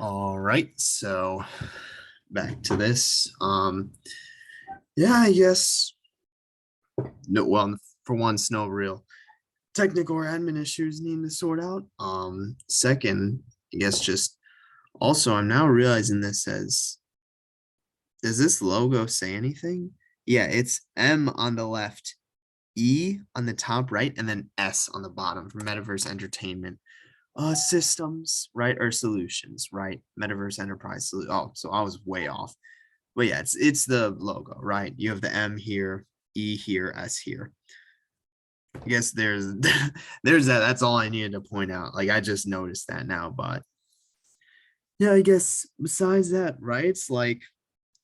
All right, so back to this. Yeah, I guess no. Well, for once, no real technical or admin issues needing to sort out. Second, I guess just also I'm now realizing this as does this logo say anything? Yeah, it's M on the left, E on the top right, and then S on the bottom for Metaverse Entertainment. Systems, right, or solutions, right? Metaverse Enterprise. Oh, so I was way off. But yeah, it's the logo, right? You have the M here, E here, S here. I guess there's there's that. That's all I needed to point out. Like I just noticed that now, but yeah, I guess besides that, right? It's like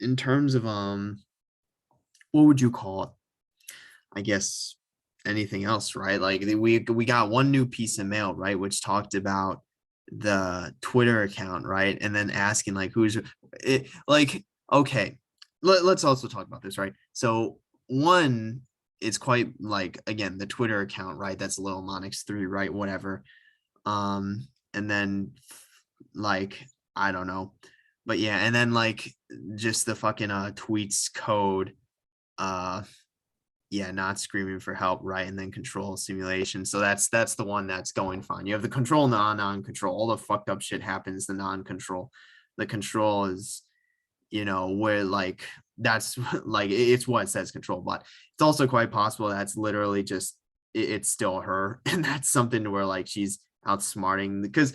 in terms of what would you call it? I guess anything else, right? Like we got one new piece of mail, right, which talked about the Twitter account, right, and then asking like who's it, like okay, let's also talk about this, right? So one, it's quite like again the Twitter account, right? That's Lil Monix 3, right? Whatever. And then like I don't know, but yeah, and then like just the fucking tweets code uh yeah, not screaming for help, right? And then control simulation. So that's the one that's going fine. You have the control, non-control. All the fucked up shit happens, the non-control. The control is, where like that's like it's what it says control, but it's also quite possible that's literally just it's still her. And that's something where like she's outsmarting because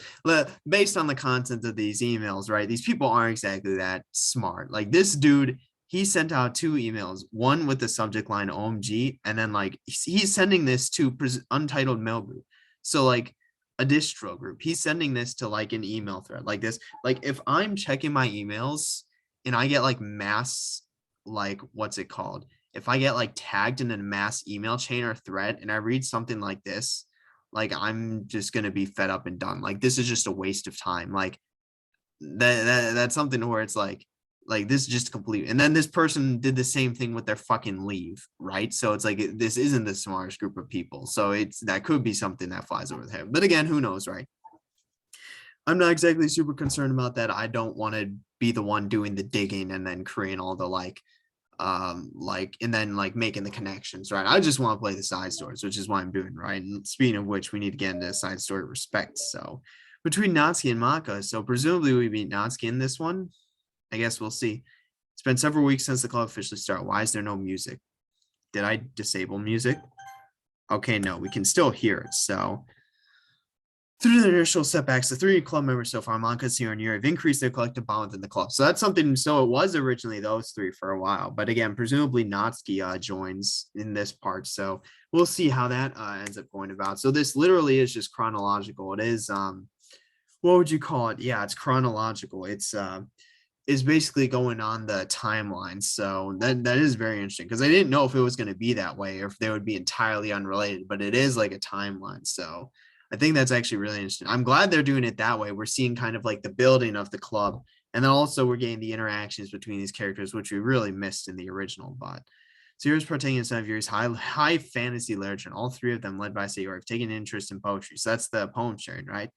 based on the content of these emails, right? These people aren't exactly that smart. Like this dude, he sent out two emails, one with the subject line OMG, and then like he's sending this to untitled mail group. So like a distro group. He's sending this to like an email thread like this. Like if I'm checking my emails and I get like mass, like what's it called? If I get like tagged in a mass email chain or thread and I read something like this, like I'm just gonna be fed up and done. Like this is just a waste of time. Like that's something where it's like this is just complete. And then this person did the same thing with their fucking leave, right? So it's like this isn't the smartest group of people. So it's that could be something that flies over the head. But again, who knows, right? I'm not exactly super concerned about that. I don't want to be the one doing the digging and then creating all the like and then like making the connections, right? I just want to play the side stories, which is what I'm doing, right? And speaking of which, we need to get into side story respect. So between Natsuki and Maka, so presumably we beat Natsuki in this one. I guess we'll see. It's been several weeks since the club officially started. Why is there no music? Did I disable music? Okay, no, we can still hear it. So through the initial setbacks, the three club members so far, Monka, Sierra, and Yuri, have increased their collective bond within the club. So that's something. So it was originally those three for a while, but again, presumably Natsuki joins in this part. So we'll see how that ends up going about. So this literally is just chronological. It is what would you call it? Yeah, it's chronological. It's is basically going on the timeline. So that is very interesting because I didn't know if it was going to be that way or if they would be entirely unrelated, but it is like a timeline. So I think that's actually really interesting. I'm glad they're doing it that way. We're seeing kind of like the building of the club. And then also we're getting the interactions between these characters, which we really missed in the original. But so here's protagonist of Yuri's high fantasy literature, and all three of them led by Sayori have taken interest in poetry. So that's the poem sharing, right?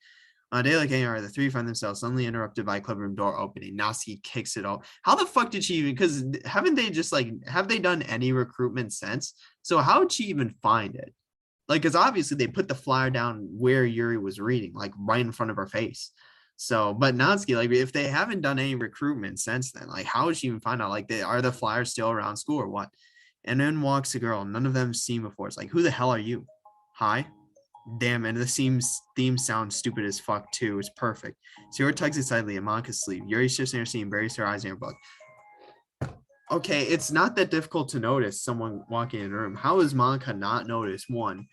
On a day like AR, the three find themselves suddenly interrupted by a clubroom door opening. Natsuki kicks it off. How the fuck did she even? Because haven't they just like have they done any recruitment since? So how did she even find it? Like, because obviously they put the flyer down where Yuri was reading, like right in front of her face. So, but Natsuki, like, if they haven't done any recruitment since then, like, how would she even find out? Like, are the flyers still around school or what? And then walks a girl. None of them seen before. It's like, who the hell are you? Hi. Damn, and the theme sounds stupid as fuck too. It's perfect. Sierra tugs excitedly at Monica's sleeve. Yuri shifts in her seat and buries her eyes in her book. Okay, it's not that difficult to notice someone walking in the room. How is Monica not noticed? One,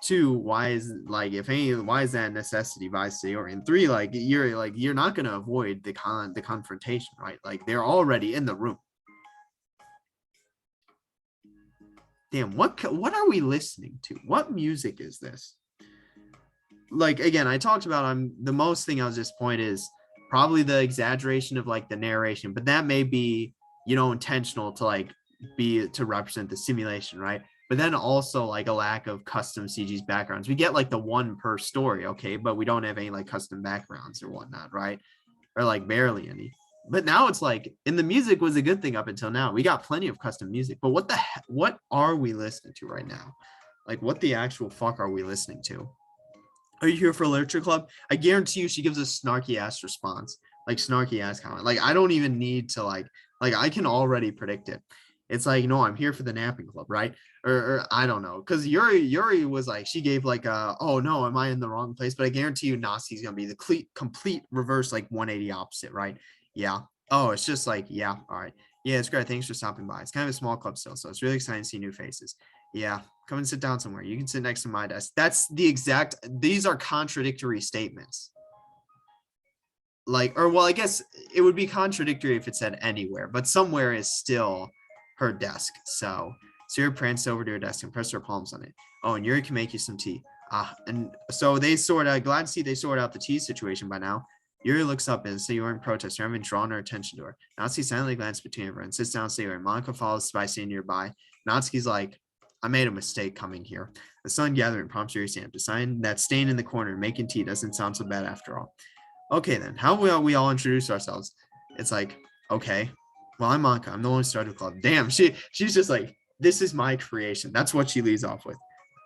two, why is like if any why is that a necessity by Sayori? And three, like you're not gonna avoid the confrontation, right? Like they're already in the room. Damn, what are we listening to? What music is this? Like again, I talked about the most thing I was disappointed is probably the exaggeration of like the narration, but that may be intentional to like be to represent the simulation, right? But then also like a lack of custom CG's backgrounds. We get like the one per story, okay, but we don't have any like custom backgrounds or whatnot, right? or like barely any. But now it's like, and the music was a good thing up until now. We got plenty of custom music, but what are we listening to right now? Like, what the actual fuck are we listening to? Are you here for a literature club? I guarantee you she gives a snarky ass response, like snarky ass comment. Like, I don't even need to like I can already predict it. It's like, no, I'm here for the napping club, right? Or I don't know. Cause Yuri was like, she gave like oh no, am I in the wrong place? But I guarantee you Nasi's gonna be the complete reverse, like 180 opposite, right? Yeah. Oh, it's just like, yeah, all right. Yeah, it's great. Thanks for stopping by. It's kind of a small club still, so it's really exciting to see new faces. Yeah, come and sit down somewhere. You can sit next to my desk. That's the exact, these are contradictory statements. Like, or well, I guess it would be contradictory if it said anywhere, but somewhere is still her desk. So Sarah pranced over to her desk and pressed her palms on it. Oh, and Yuri can make you some tea. And so they sort out, glad to see they sort out the tea situation by now. Yuri looks up and says, "You are in protest. You haven't drawn her attention to her." Natsuki silently glances between her and sits down to her. Monica follows by staying nearby. Natsuki's like, "I made a mistake coming here." The sun gathering prompts Yuri to stand up, deciding that staying in the corner and making tea doesn't sound so bad after all. Okay, then, how will we all introduce ourselves? It's like, okay, well, I'm Monica. I'm the one who started the club. Damn, she's just like, this is my creation. That's what she leads off with.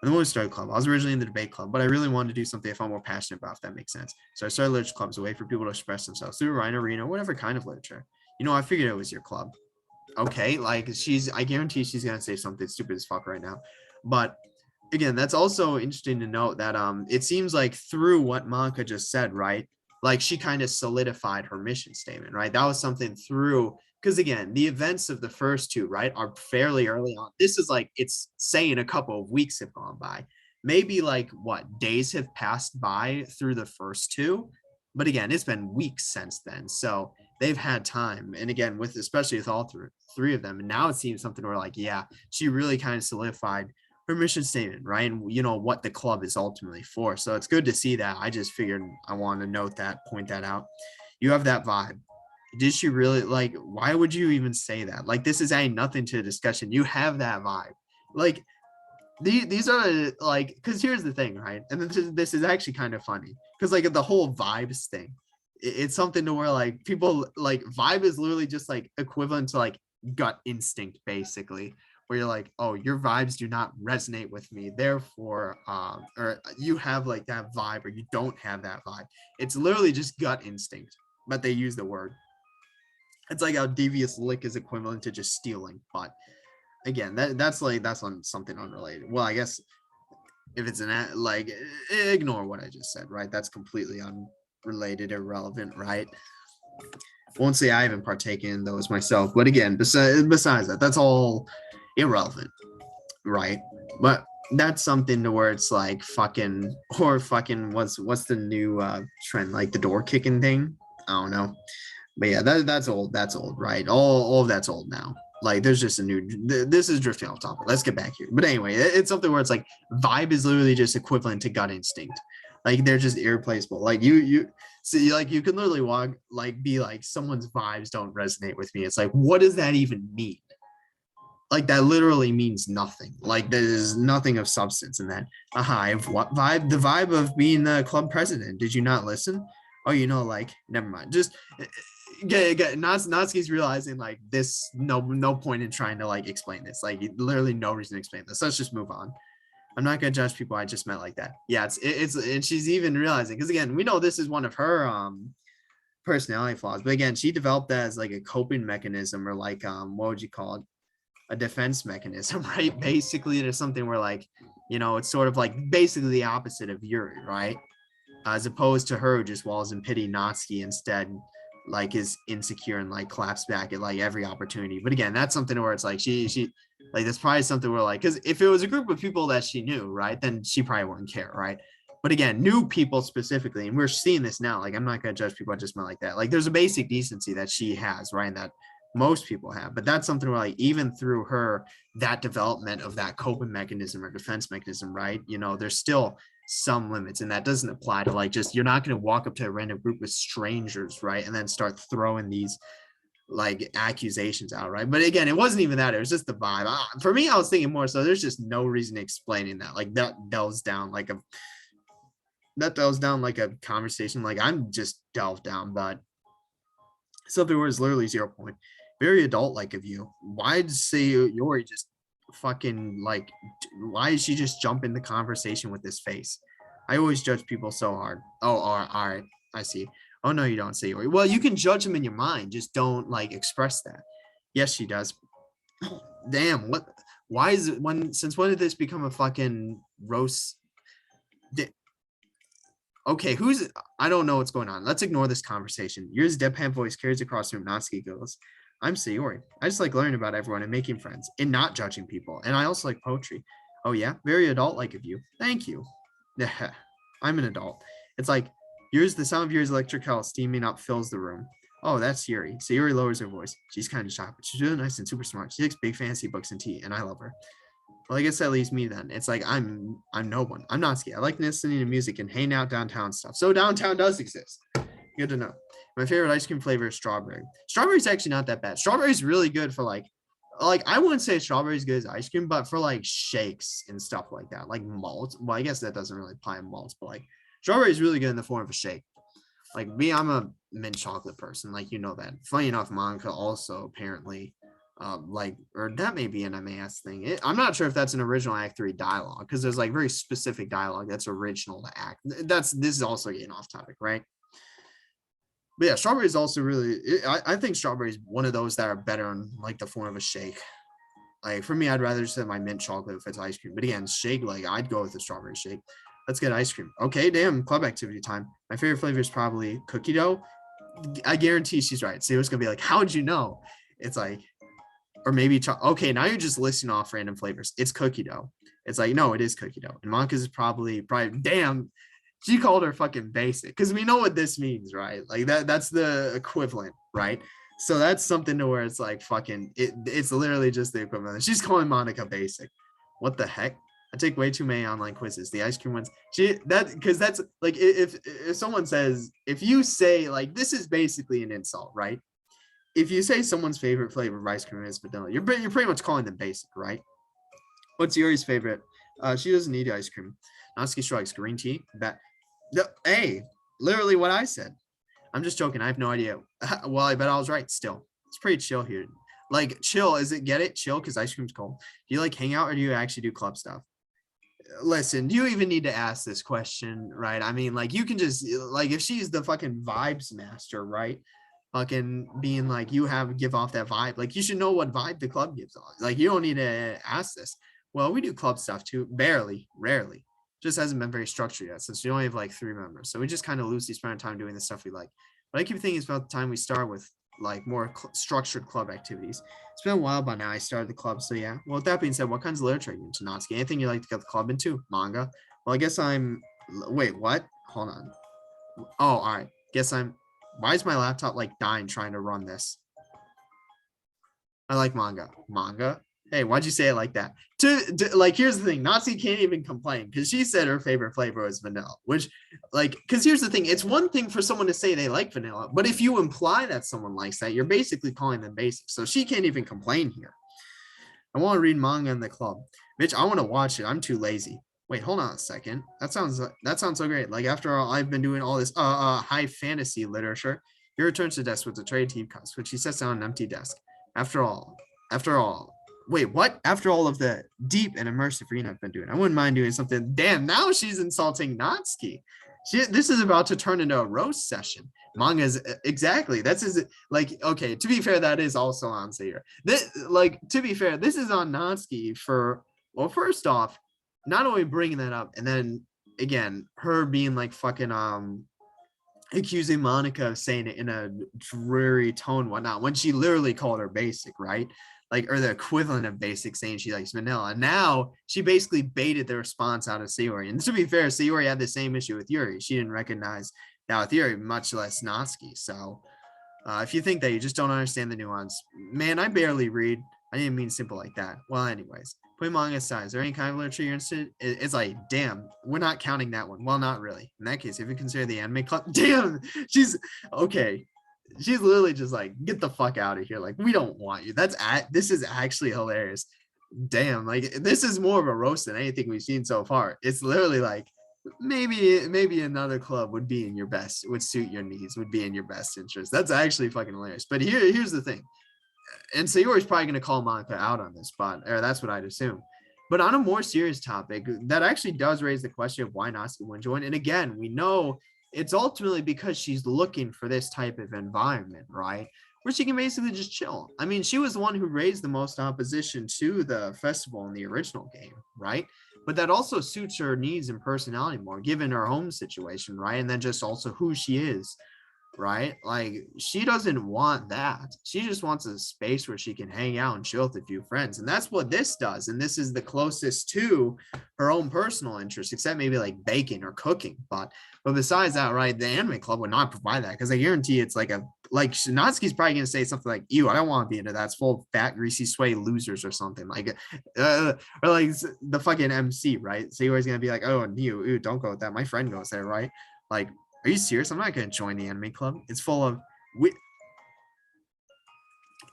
I'm the one who started the club. I was originally in the debate club, but I really wanted to do something I felt more passionate about, if that makes sense. So I started literature clubs, a way for people to express themselves through writing, arena, whatever kind of literature. You know, I figured it was your club. Okay, like I guarantee she's gonna say something stupid as fuck right now. But again, that's also interesting to note that it seems like through what Monica just said, right? Like she kind of solidified her mission statement, right? That was something through, because again, the events of the first two, right, are fairly early on. This is like, it's saying a couple of weeks have gone by. Maybe like what, days have passed by through the first two. But again, it's been weeks since then. So they've had time. And again, with especially with all three of them. And now it seems something where like, yeah, she really kind of solidified her mission statement, right? And you know what the club is ultimately for. So it's good to see that. I just figured I want to note that, point that out. You have that vibe. Did she really, like, why would you even say that? Like, this is adding nothing to the discussion. You have that vibe. Like, these are like, because here's the thing, right? And this is actually kind of funny because like the whole vibes thing, it's something to where like people like vibe is literally just like equivalent to like gut instinct, basically, where you're like, oh, your vibes do not resonate with me, therefore or you have like that vibe or you don't have that vibe. It's literally just gut instinct, but they use the word. It's like how devious lick is equivalent to just stealing. But again, that's on something unrelated. Well, I guess if it's like, ignore what I just said, right? That's completely unrelated, irrelevant, right? Won't say I haven't partaken in those myself, but again, besides that, that's all irrelevant, right? But that's something to where it's like fucking, or fucking what's the new trend, like the door kicking thing? I don't know. But yeah, that's old. That's old, right? All of that's old now. Like there's just a new, this is drifting off topic. Let's get back here. But anyway, it's something where it's like vibe is literally just equivalent to gut instinct. Like they're just irreplaceable. Like you see, like you can literally walk, like be like, someone's vibes don't resonate with me. It's like, what does that even mean? Like that literally means nothing. Like there's nothing of substance in that. I have what vibe? The vibe of being the club president. Did you not listen? Oh, you know, like, never mind. Just Natsuki's realizing like this, no point in trying to like explain this. Like literally no reason to explain this. Let's just move on. I'm not gonna judge people I just met like that. Yeah, it's and she's even realizing, because again, we know this is one of her personality flaws. But again, she developed that as like a coping mechanism, or like what would you call it? A defense mechanism, right? Basically, there's something where like, you know, it's sort of like basically the opposite of Yuri, right? As opposed to her who just walls in pity. Natsuki instead like is insecure and like claps back at like every opportunity. But again, that's something where it's like she like, that's probably something where like, because if it was a group of people that she knew, right, then she probably wouldn't care, right? But again, new people specifically, and we're seeing this now, like I'm not going to judge people I just met like that. Like there's a basic decency that she has, right, and that most people have. But that's something where like even through her, that development of that coping mechanism or defense mechanism, right, you know, there's still some limits, and that doesn't apply to like, just, you're not going to walk up to a random group of strangers, right, and then start throwing these like accusations out, right? But again, it wasn't even that, it was just the vibe. For me, I was thinking more so there's just no reason explaining that. Like that delves down like a conversation like I'm just delved down. But Something where it's literally 0 point. Very adult-like of you. Why did Sayori just fucking like? Why did she just jump in the conversation with this face? I always judge people so hard. Oh, all right. I see. Oh no, you don't, Sayori. Well, you can judge them in your mind. Just don't like express that. Yes, she does. Damn. What? Why is it when? Since when did this become a fucking roast? Okay, who's I don't know what's going on. Let's ignore this conversation. Yours deadpan voice carries across the room. Natsuki goes, I'm Sayori. I just like learning about everyone and making friends and not judging people. And I also like poetry. Oh yeah, very adult-like of you. Thank you. Yeah, I'm an adult. It's like yours, the sound of yours electric kettle steaming up fills the room. Oh, that's Yuri. Sayori lowers her voice. She's kind of shy, but she's really nice and super smart. She likes big fancy books and tea, and I love her. Well, I guess that leaves me then. It's like I'm no one. I'm not scared. I like listening to music and hanging out downtown stuff. So downtown does exist. Good to know. My favorite ice cream flavor is strawberry. Strawberry's actually not that bad. Strawberry's really good for like I wouldn't say strawberry's good as ice cream, but for like shakes and stuff like that, like malt. Well, I guess that doesn't really apply in malts, but like strawberry is really good in the form of a shake. Like me, I'm a mint chocolate person. Like you know that. Funny enough, Monica also apparently like or that may be an MAS thing. I'm not sure if that's an original Act 3 dialogue because there's like very specific dialogue that's original to Act. This is also getting off topic, right? But yeah, strawberry is also really. I think strawberry is one of those that are better in like the form of a shake. Like for me, I'd rather just have my mint chocolate if it's ice cream. But again, shake like I'd go with the strawberry shake. Let's get ice cream. Okay, damn, club activity time. My favorite flavor is probably cookie dough. I guarantee she's right. So it's gonna be like, how'd you know? It's like or maybe okay, now you're just listing off random flavors. It's cookie dough. It's like no, it is cookie dough. And Monica's is probably damn. She called her fucking basic because we know what this means, right? Like that's the equivalent, right? So that's something to where it's like fucking it's literally just the equivalent. She's calling Monica basic. What the heck? I take way too many online quizzes. The ice cream ones. Because that's like if someone says if you say like this is basically an insult, right? If you say someone's favorite flavor of ice cream is vanilla, you're pretty much calling them basic, right? What's Yuri's favorite? She doesn't need ice cream. Natsuki strikes green tea. Hey, literally what I said. I'm just joking. I have no idea. Well, I bet I was right still. It's pretty chill here. Like chill, is it get it? Chill because ice cream's cold. Do you like hang out or do you actually do club stuff? Listen, do you even need to ask this question, right? I mean, like you can just like if she's the fucking vibes master, right? Fucking being like you give off that vibe. Like you should know what vibe the club gives off. Like you don't need to ask this. Well, we do club stuff too, barely, rarely. Just hasn't been very structured yet since we only have like 3 members. So we just kind of loosely spend our time doing the stuff we like. But I keep thinking it's about the time we start with like more structured club activities. It's been a while by now I started the club. So yeah. Well, with that being said, what kinds of literature are you into, Natsuki? Anything you like to get the club into? Manga? Well, I guess wait, what? Hold on. Oh, all right. Why is my laptop like dying trying to run this? I like manga. Manga? Hey, why'd you say it like that? Like, here's the thing. Nazi can't even complain because she said her favorite flavor was vanilla, which, like, because here's the thing. It's one thing for someone to say they like vanilla, but if you imply that someone likes that, you're basically calling them basic. So she can't even complain here. I want to read manga in the club. Bitch, I want to watch it. I'm too lazy. Wait, hold on a second. That sounds so great. Like after all, I've been doing all this high fantasy literature. He returns to the desk with the tray team cups, which he sets down an empty desk. After all, wait, what? After all of the deep and immersive reading I've been doing, I wouldn't mind doing something. Damn, now she's insulting Natsuki. This is about to turn into a roast session. Manga's exactly. Like, okay, to be fair, that is also on Sayer. To be fair, this is on Natsuki for, well, first off, not only bringing that up, and then again, her being like fucking accusing Monica of saying it in a dreary tone, whatnot, when she literally called her basic, right? Like, or the equivalent of basic, saying she likes vanilla. And now she basically baited the response out of Sayori. And to be fair, Sayori had the same issue with Yuri. She didn't recognize that with Yuri, much less Natsuki. So if you think that you just don't understand the nuance, man, I barely read. I didn't mean simple like that. Well, anyways, putting manga aside, is there any kind of literature you're interested in? It's like, damn, we're not counting that one. Well, not really. In that case, if you consider the anime club, damn, she's okay. She's literally just like, get the fuck out of here. Like, we don't want you. This is actually hilarious. Damn, like this is more of a roast than anything we've seen so far. It's literally like, maybe another club would be in your best, would suit your needs, would be in your best interest. That's actually fucking hilarious. But here's the thing. And Sayori's probably going to call Monica out on this spot, or that's what I'd assume. But on a more serious topic, that actually does raise the question of why Natsuki wouldn't join. And again, we know it's ultimately because she's looking for this type of environment, right? Where she can basically just chill. I mean, she was the one who raised the most opposition to the festival in the original game, right? But that also suits her needs and personality more, given her home situation, right? And then just also who she is, right? Like, she doesn't want that. She just wants a space where she can hang out and chill with a few friends. And that's what this does. And this is the closest to her own personal interests, except maybe like baking or cooking. But besides that, right, the anime club would not provide that, because I guarantee it's like Natsuki's probably going to say something like, ew, I don't want to be into that. It's full of fat, greasy, sway losers or something. Like, or like the fucking MC, right? So you're always going to be like, oh, ew, don't go with that. My friend goes there, right? Like, are you serious? I'm not going to join the anime club. It's full of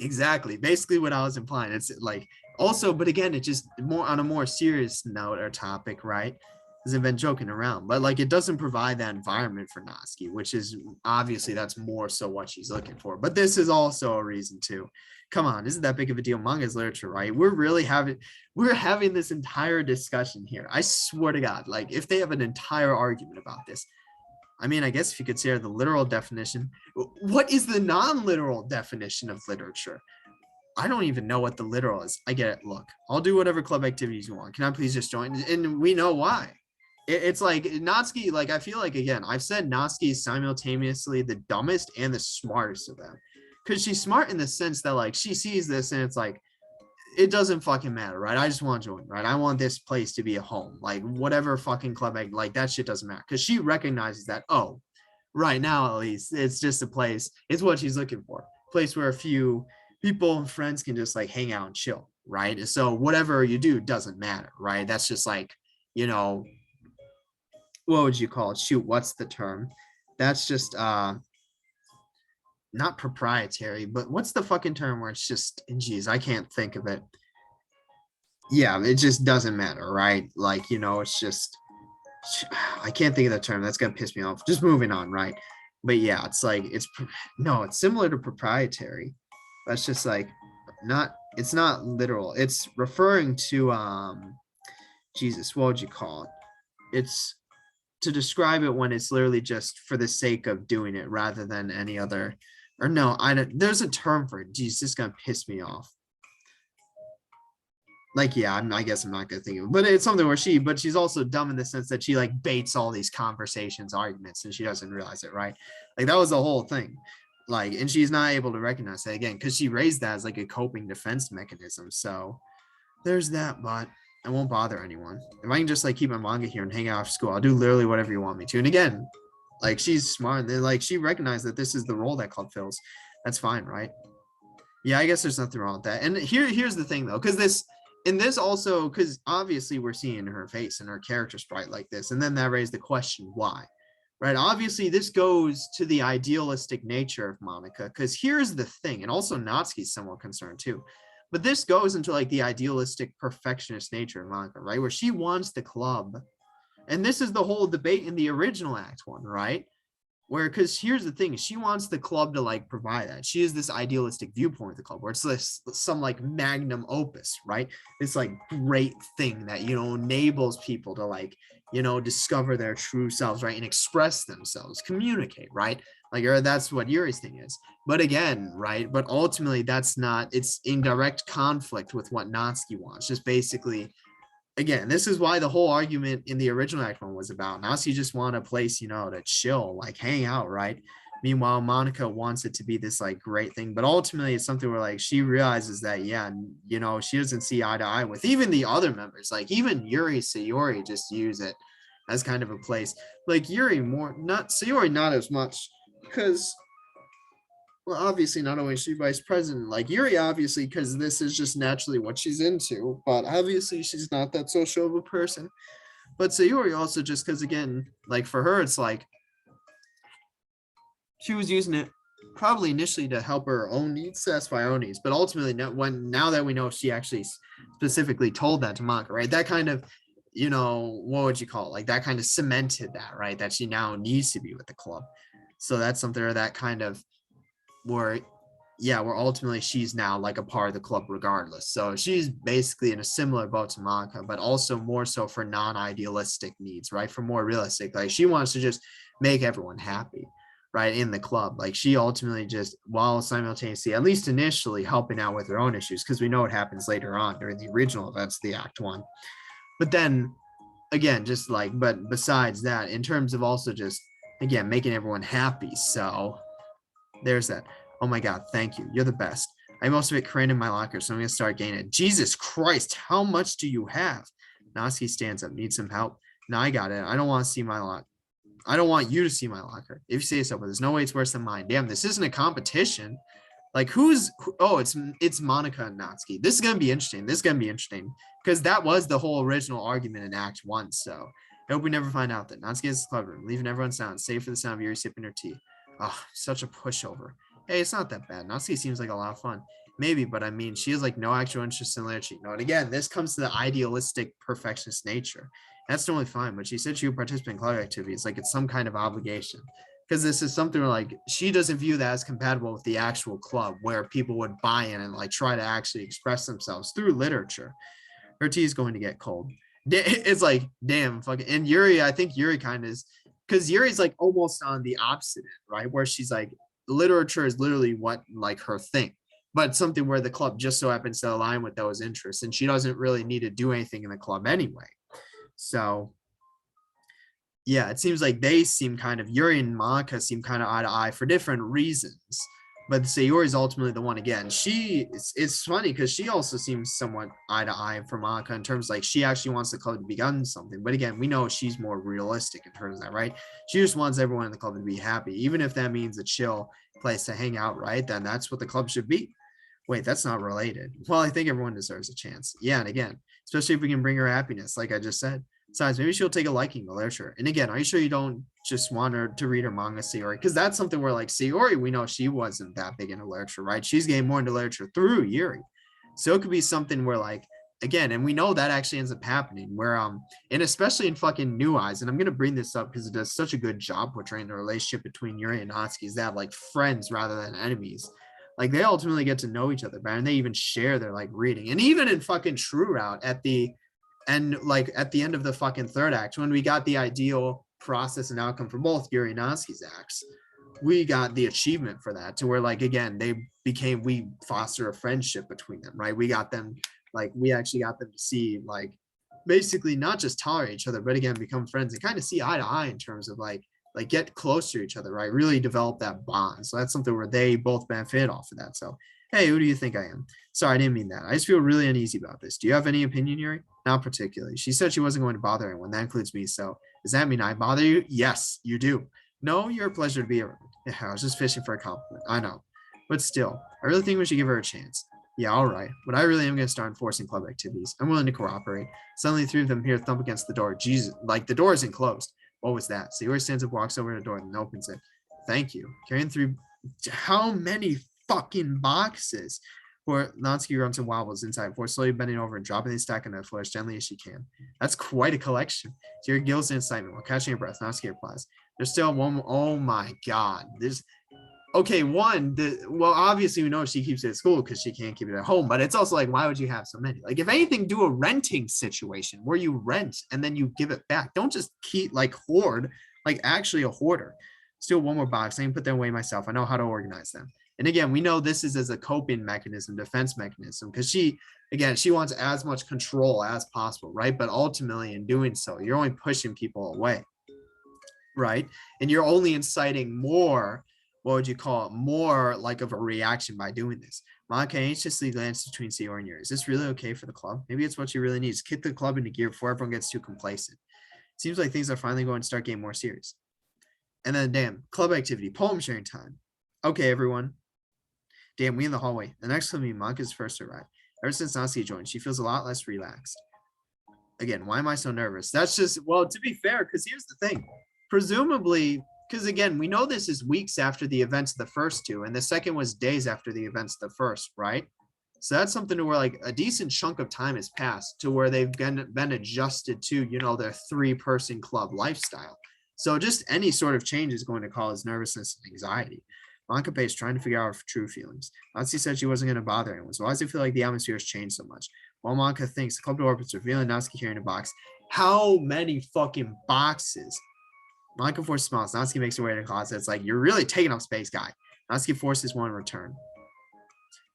exactly, basically what I was implying. It's like also, but again, it just more on a more serious note or topic, right? Because I've been joking around, but like it doesn't provide that environment for Natsuki, which is obviously that's more so what she's looking for. But this is also a reason too. Come on, isn't that big of a deal? Manga is literature, right? We're having this entire discussion here. I swear to God, like if they have an entire argument about this, I mean, I guess if you consider the literal definition, what is the non-literal definition of literature? I don't even know what the literal is. I get it. Look, I'll do whatever club activities you want. Can I please just join? And we know why. It's like Natsuki, like I feel like, again, I've said Natsuki is simultaneously the dumbest and the smartest of them. Because she's smart in the sense that like she sees this and it's like, it doesn't fucking matter, right? I just want to join, right? I want this place to be a home, like whatever fucking club, like that shit doesn't matter, because she recognizes that, oh, right now at least it's just a place. It's what she's looking for, a place where a few people and friends can just like hang out and chill, right? So whatever you do doesn't matter, right? That's just like, you know, what would you call it? Shoot, what's the term? That's just not proprietary, but what's the fucking term where it's just, geez, I can't think of it. Yeah, it just doesn't matter, right? Like, you know, it's just, I can't think of the term. That's gonna piss me off. Just moving on, right? But yeah, it's like, no, it's similar to proprietary. That's just like, it's not literal. It's referring to, Jesus, what would you call it? It's to describe it when it's literally just for the sake of doing it rather than any other, or no, I don't, there's a term for it. Geez, this is gonna piss me off. Like, yeah, I guess I'm not gonna think of it, but it's something where she's also dumb in the sense that she like baits all these conversations, arguments, and she doesn't realize it, right? Like that was the whole thing. Like, and she's not able to recognize that again, because she raised that as like a coping defense mechanism. So there's that, but I won't bother anyone. If I can just like keep my manga here and hang out after school, I'll do literally whatever you want me to. And again, like she's smart, and like she recognized that this is the role that club fills. That's fine, right? Yeah, I guess there's nothing wrong with that. And here's the thing though, because this also, because obviously we're seeing her face and her character sprite like this, and then that raised the question why, right? Obviously this goes to the idealistic nature of Monica, because here's the thing, and also Natsuki's somewhat concerned too, but this goes into like the idealistic perfectionist nature of Monica, right? Where she wants the club, and this is the whole debate in the original Act 1, right? Where, because here's the thing, she wants the club to like provide that. She has this idealistic viewpoint of the club where it's this some like magnum opus, right? This like great thing that, you know, enables people to like, you know, discover their true selves, right? And express themselves, communicate, right? Like, or that's what Yuri's thing is. But again, right? But ultimately that's not, it's in direct conflict with what Natsuki wants. Just basically, again, this is why the whole argument in the original Act 1 was about. Now she just want a place, you know, to chill, like hang out, right? Meanwhile, Monica wants it to be this like great thing, but ultimately it's something where like she realizes that, yeah, you know, she doesn't see eye to eye with even the other members. Like even Yuri, Sayori just use it as kind of a place. Like Yuri more, not Sayori, not as much, because, well, obviously not only is she vice president, like Yuri, obviously, because this is just naturally what she's into, but obviously she's not that social of a person. But Sayori also just because, again, like for her, it's like she was using it probably initially to help her own needs, satisfy her own needs, but ultimately now that we know she actually specifically told that to Monica, right? That kind of you know, what would you call it? Like that kind of cemented that, right? That she now needs to be with the club. So that's something that kind of where, yeah, where ultimately she's now like a part of the club regardless. So she's basically in a similar boat to Monica, but also more so for non-idealistic needs, right? For more realistic, like she wants to just make everyone happy, right? In the club. Like she ultimately just, while simultaneously, at least initially, helping out with her own issues, because we know what happens later on during the original events of the Act One. But then again, just like, but besides that, in terms of also just again making everyone happy. So there's that. Oh my God, thank you. You're the best. I have most of it crammed in my locker, so I'm gonna start gaining it. Jesus Christ, how much do you have? Naski stands up. Need some help? No, I got it. I don't want to see my locker. I don't want you to see my locker. If you say so, but there's no way it's worse than mine. Damn, this isn't a competition. Like oh, it's Monica and Natsuki. This is gonna be interesting. This is gonna be interesting because that was the whole original argument in Act One. So I hope we never find out that Natsuki is clever, leaving everyone silent, save for the sound of Yuri sipping her tea. Oh, such a pushover. Hey, it's not that bad. Natsuki seems like a lot of fun. Maybe, but I mean, she has like no actual interest in literature. You know, and again, this comes to the idealistic perfectionist nature. That's totally fine. But she said she would participate in club activities like it's some kind of obligation. Because this is something where like she doesn't view that as compatible with the actual club where people would buy in and like try to actually express themselves through literature. Her tea is going to get cold. It's like, damn, fucking. And Yuri, I think Yuri kind of is, because Yuri's like almost on the opposite end, right? Where she's like, literature is literally what like her thing, but something where the club just so happens to align with those interests, and she doesn't really need to do anything in the club anyway. So yeah, it seems like they seem kind of, Yuri and Monica seem kind of eye to eye for different reasons. But Sayori is ultimately the one again. It's funny because she also seems somewhat eye to eye for Monica in terms like she actually wants the club to become something. But again, we know she's more realistic in terms of that, right? She just wants everyone in the club to be happy, even if that means a chill place to hang out, right? Then that's what the club should be. Wait, that's not related. Well, I think everyone deserves a chance. Yeah, and again, especially if we can bring her happiness, like I just said. Besides, maybe she'll take a liking to literature. And again, are you sure you don't just want her to read her manga, Sayori? Because that's something where, like, Sayori, we know she wasn't that big into literature, right? She's getting more into literature through Yuri. So it could be something where, like, again, and we know that actually ends up happening, where, and especially in fucking New Eyes, and I'm going to bring this up because it does such a good job portraying the relationship between Yuri and Natsuki, is that, like, friends rather than enemies. Like, they ultimately get to know each other better, and they even share their, like, reading. And even in fucking True Route at the and like at the end of the fucking third act, when we got the ideal process and outcome for both Yuri and Natsuki's acts, we got the achievement for that to where, like, again, we foster a friendship between them, right? We got them, like, we actually got them to see, like, basically not just tolerate each other, but again, become friends and kind of see eye to eye in terms of like get close to each other, right? Really develop that bond. So that's something where they both benefit off of that. So, hey, who do you think I am? Sorry, I didn't mean that. I just feel really uneasy about this. Do you have any opinion, Yuri? Not particularly. She said she wasn't going to bother anyone. That includes me. So does that mean I bother you? Yes, you do. No, you're a pleasure to be around. Yeah, I was just fishing for a compliment. I know. But still, I really think we should give her a chance. Yeah, all right. But I really am going to start enforcing club activities. I'm willing to cooperate. Suddenly, three of them hear a thump against the door. Jesus, like the door isn't closed. What was that? Sayori stands up, walks over to the door, and opens it. Thank you. Carrying through how many fucking boxes? Poor Natsuki runs and wobbles inside before slowly bending over and dropping the stack on the floor as gently as she can. That's quite a collection. Sayori gills in excitement while catching her breath. Natsuki replies, "There's still one more." Oh my god. There's okay, well, obviously we know she keeps it at school because she can't keep it at home, but it's also like, why would you have so many? Like, if anything, do a renting situation where you rent and then you give it back. Don't just keep like hoard, like actually a hoarder. Still one more box. I can put them away myself. I know how to organize them. And again, we know this is as a coping mechanism, defense mechanism, because she wants as much control as possible, right? But ultimately, in doing so, you're only pushing people away, right? And you're only inciting more, what would you call it, more like of a reaction by doing this. Monica anxiously glanced between Sayori and Yuri. Is this really okay for the club? Maybe it's what she really needs. Kick the club into gear before everyone gets too complacent. Seems like things are finally going to start getting more serious. And then, damn, club activity, poem sharing time. Okay, everyone. Damn, we in the hallway. The next club meeting, Monica's first to arrive. Ever since Natsuki joined, she feels a lot less relaxed. Again, why am I so nervous? That's just, well, to be fair, because here's the thing. Presumably, because again, we know this is weeks after the events of the first two, and the second was days after the events of the first, right? So that's something to where like a decent chunk of time has passed to where they've been adjusted to, you know, their 3-person club lifestyle. So just any sort of change is going to cause nervousness and anxiety. Monica is trying to figure out her true feelings. Nancy said she wasn't going to bother anyone. So why does it feel like the atmosphere has changed so much? While Monica thinks the club door opens, revealing Natsuki carrying a box. How many fucking boxes? Monica forces smiles. Natsuki makes her way to the closet. It's like, you're really taking up space, guy. Natsuki forces one in return.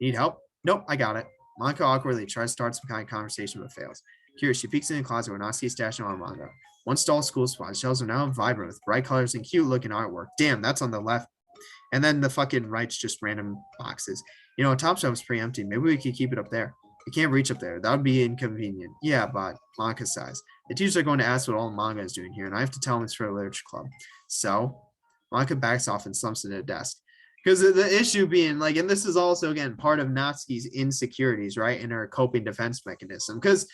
Need help? Nope, I got it. Monica awkwardly tries to start some kind of conversation but fails. Curious, she peeks in the closet where Natsuki is stashing all her manga. One stall school supplies. Shelves are now vibrant with bright colors and cute looking artwork. Damn, that's on the left. And then the fucking right's just random boxes. You know, top shelf is pretty empty. Maybe we could keep it up there. We can't reach up there. That would be inconvenient. Yeah, but Monica sighs. The teachers are going to ask what all manga is doing here, and I have to tell them it's for a literature club. So Monica backs off and slumps into a desk. Because the issue being like, and this is also again part of Natsuki's insecurities, right? In her coping defense mechanism. Because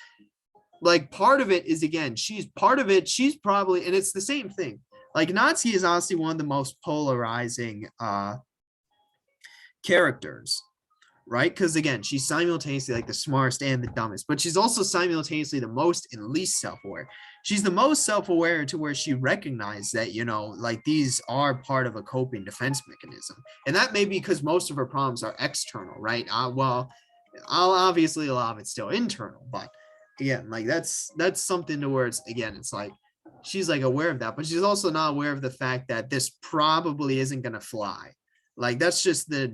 like part of it is again, she's probably, and it's the same thing. Like Natsuki is honestly one of the most polarizing characters, right? Because again, she's simultaneously like the smartest and the dumbest, but she's also simultaneously the most and least self-aware. She's the most self-aware to where she recognized that, you know, like these are part of a coping defense mechanism. And that may be because most of her problems are external, right? Well, obviously a lot of it's still internal, but again, like that's something to where it's, again, it's like, she's like aware of that, but she's also not aware of the fact that this probably isn't going to fly. Like that's just the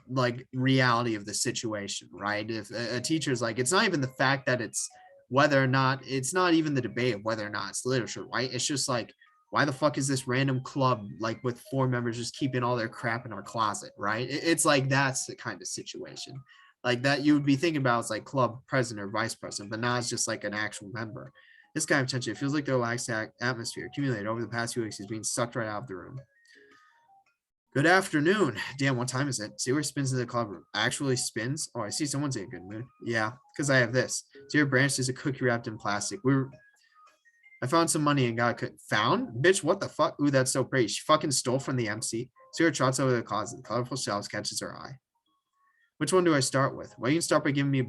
like reality of the situation, right? If a teacher's like, it's not even the fact that it's whether or not, it's not even the debate of whether or not it's literature, right? It's just like, why the fuck is this random club like with 4 members just keeping all their crap in our closet, right? It's like that's the kind of situation like that you would be thinking about as like club president or vice president, but now it's just like an actual member. This kind of tension, it feels like the relaxed atmosphere accumulated over the past few weeks is being sucked right out of the room. Good afternoon. Damn, what time is it? See where spins in the club room. Actually spins? Oh, I see someone's in a good mood. Yeah, because I have this. See your branch is a cookie wrapped in plastic. I found some money and got found? Bitch, what the fuck? Ooh, that's so pretty. She fucking stole from the MC. See her trots over the closet. The colorful shelves catches her eye. Which one do I start with? Well, you can start by giving me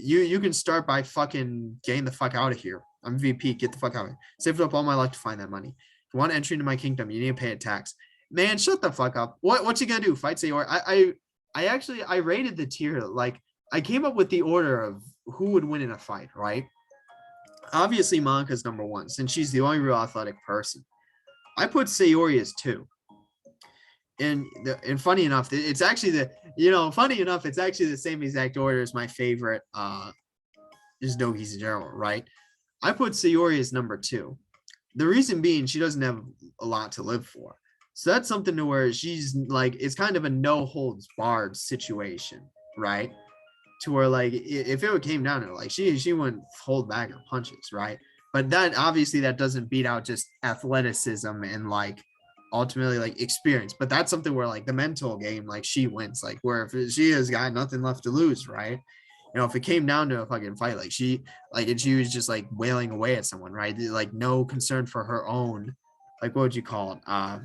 you can start by fucking getting the fuck out of here. I'm VP. Get the fuck out of here. Saved up all my life to find that money. If you want entry into my kingdom, you need to pay a tax. Man, shut the fuck up. What you gonna do? Fight Sayori? I rated the tier. Like I came up with the order of who would win in a fight, right? Obviously, Monica's number 1 since she's the only real athletic person. I put Sayori as 2. And funny enough, it's actually it's actually the same exact order as my favorite is Dogi Zero, right? I put Sayori as number 2. The reason being she doesn't have a lot to live for. So that's something to where she's like, it's kind of a no holds barred situation, right? To where like if it came down to it, like she wouldn't hold back her punches, right? But that obviously that doesn't beat out just athleticism and like ultimately like experience, but that's something where like the mental game, like she wins, like where if she has got nothing left to lose, right? You know, if it came down to a fucking fight, like she was just like wailing away at someone, right? Like no concern for her own, like what would you call it?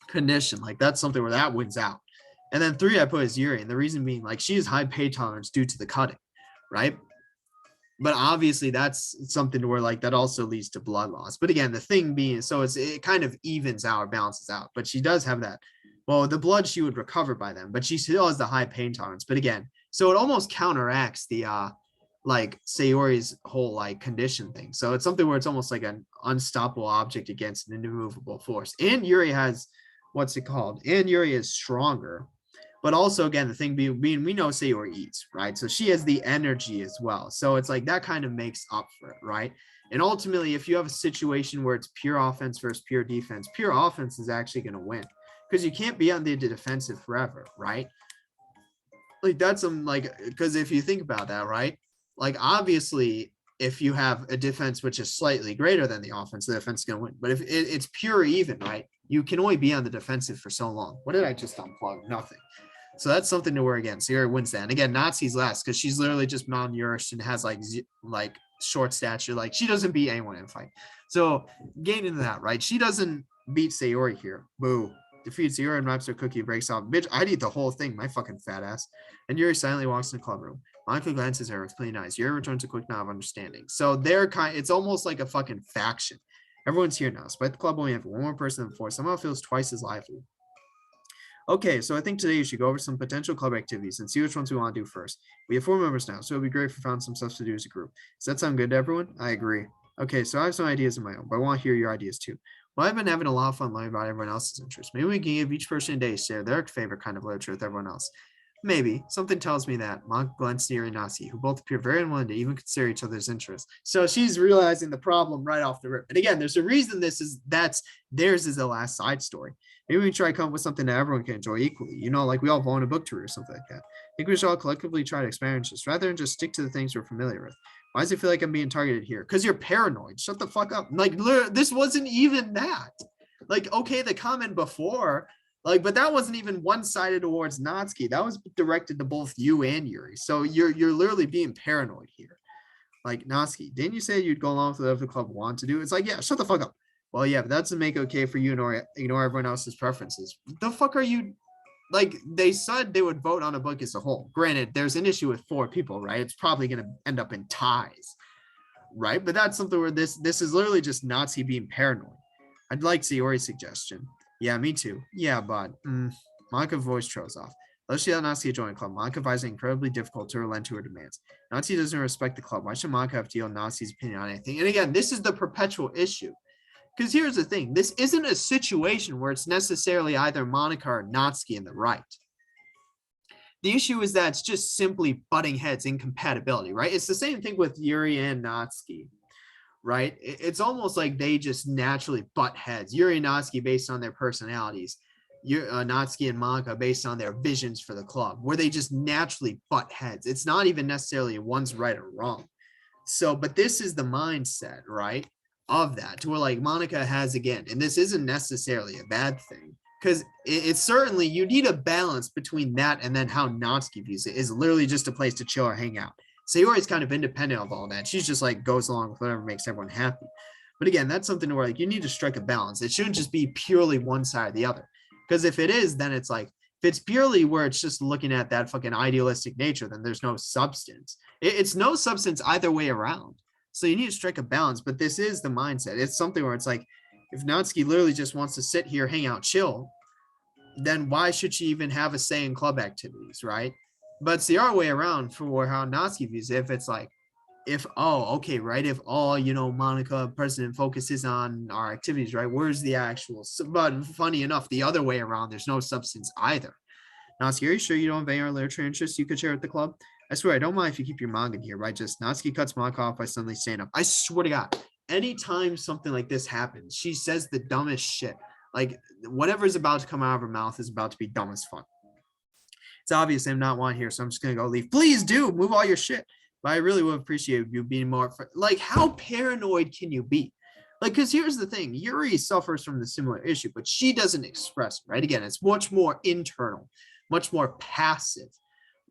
Condition. Like that's something where that wins out. And then 3 I put is Yuri, and the reason being like she has high pain tolerance due to the cutting, right? But obviously that's something to where like that also leads to blood loss. But again, the thing being, so it kind of evens out or balances out, but she does have that. Well, the blood she would recover by then, but she still has the high pain tolerance. But again, so it almost counteracts the like Sayori's whole like condition thing. So it's something where it's almost like an unstoppable object against an immovable force. And Yuri has, what's it called? And Yuri is stronger. But also, again, the thing being we know Sayori eats, right? So she has the energy as well. So it's like that kind of makes up for it, right? And ultimately, if you have a situation where it's pure offense versus pure defense, pure offense is actually going to win because you can't be on the defensive forever, right? Like that's because if you think about that, right? Like obviously, if you have a defense which is slightly greater than the offense, the defense is going to win. But if it's pure even, right? You can only be on the defensive for so long. What did I just unplug? Nothing. So that's something to where again, Sayori wins that. And again, Nazi's last because she's literally just malnourished and has like short stature. Like she doesn't beat anyone in a fight. So getting into that, right? She doesn't beat Sayori here. Boo. defeats Yuri and wraps her cookie, breaks off. Bitch, I'd eat the whole thing, my fucking fat ass. And Yuri silently walks in the club room. Monica glances at her with plain eyes. Yuri returns a quick nod of understanding. So they're it's almost like a fucking faction. Everyone's here now. Despite the club only having one more person than before, somehow feels twice as lively. Okay, so I think today you should go over some potential club activities and see which ones we want to do first. We have 4 members now, so it'd be great if we found some stuff to do as a group. Does that sound good to everyone? I agree. Okay, so I have some ideas of my own, but I want to hear your ideas too. Well, I've been having a lot of fun learning about everyone else's interests. Maybe we can give each person a day to share their favorite kind of literature with everyone else. Maybe. Something tells me that Monk, Glenn, Sneer, and Nasi, who both appear very unwilling to even consider each other's interests. So she's realizing the problem right off the rip. And again, there's a reason theirs is the last side story. Maybe we try to come up with something that everyone can enjoy equally. You know, like we all own a book tour or something like that. I think we should all collectively try to expand interests rather than just stick to the things we're familiar with. Why does it feel like I'm being targeted here? Because you're paranoid. Shut the fuck up. Like, this wasn't even that. Like, okay, the comment before, like, but that wasn't even one-sided towards Natsuki. That was directed to both you and Yuri. So you're literally being paranoid here. Like, Natsuki, didn't you say you'd go along with whatever the club want to do? It's like, yeah, shut the fuck up. Well, yeah, but that doesn't make it okay for you to ignore everyone else's preferences. What the fuck are you? Like, they said they would vote on a book as a whole. Granted, there's an issue with 4 people, right? It's probably going to end up in ties, right? But that's something where this is literally just Natsuki being paranoid. I'd like Sayori's suggestion. Yeah, me too. Yeah, but Monica voice trails off. Let's see how Natsuki join the club. Monica finds it incredibly difficult to relent to her demands. Natsuki doesn't respect the club. Why should Monica have to deal with Natsuki's opinion on anything? And again, this is the perpetual issue. Because here's the thing, this isn't a situation where it's necessarily either Monica or Natsuki in the right. The issue is that it's just simply butting heads, incompatibility, right? It's the same thing with Yuri and Natsuki, right? It's almost like they just naturally butt heads. Yuri and Natsuki based on their personalities, Natsuki and Monica based on their visions for the club, where they just naturally butt heads. It's not even necessarily one's right or wrong. So, but this is the mindset, right? Of that, to where like Monica has again, and this isn't necessarily a bad thing, because it's certainly, you need a balance between that and then how Natsuki views it is literally just a place to chill or hang out. Sayori's kind of independent of all that. She's just like goes along with whatever makes everyone happy. But again, that's something where like you need to strike a balance. It shouldn't just be purely one side or the other. Because if it is, then it's like, if it's purely where it's just looking at that fucking idealistic nature, then there's no substance. It's no substance either way around. So you need to strike a balance, but this is the mindset. It's something where it's like, if Natsuki literally just wants to sit here, hang out, chill, then why should she even have a say in club activities, right? But it's the other way around for how Natsuki views it. If it's like, if all, Monica, president, focuses on our activities, right? Where's the actual, but funny enough, the other way around, there's no substance either. Natsuki, are you sure you don't have any literature interests you could share with the club? I swear, I don't mind if you keep your manga in here, right? Just Natsuki cuts Monica off by suddenly standing up. I swear to God, anytime something like this happens, she says the dumbest shit. Like, whatever's about to come out of her mouth is about to be dumb as fuck. It's obvious I'm not wanted here, so I'm just going to go leave. Please do, move all your shit. But I really would appreciate you being more, like, how paranoid can you be? Like, because here's the thing, Yuri suffers from the similar issue, but she doesn't express it, right? Again, it's much more internal, much more passive.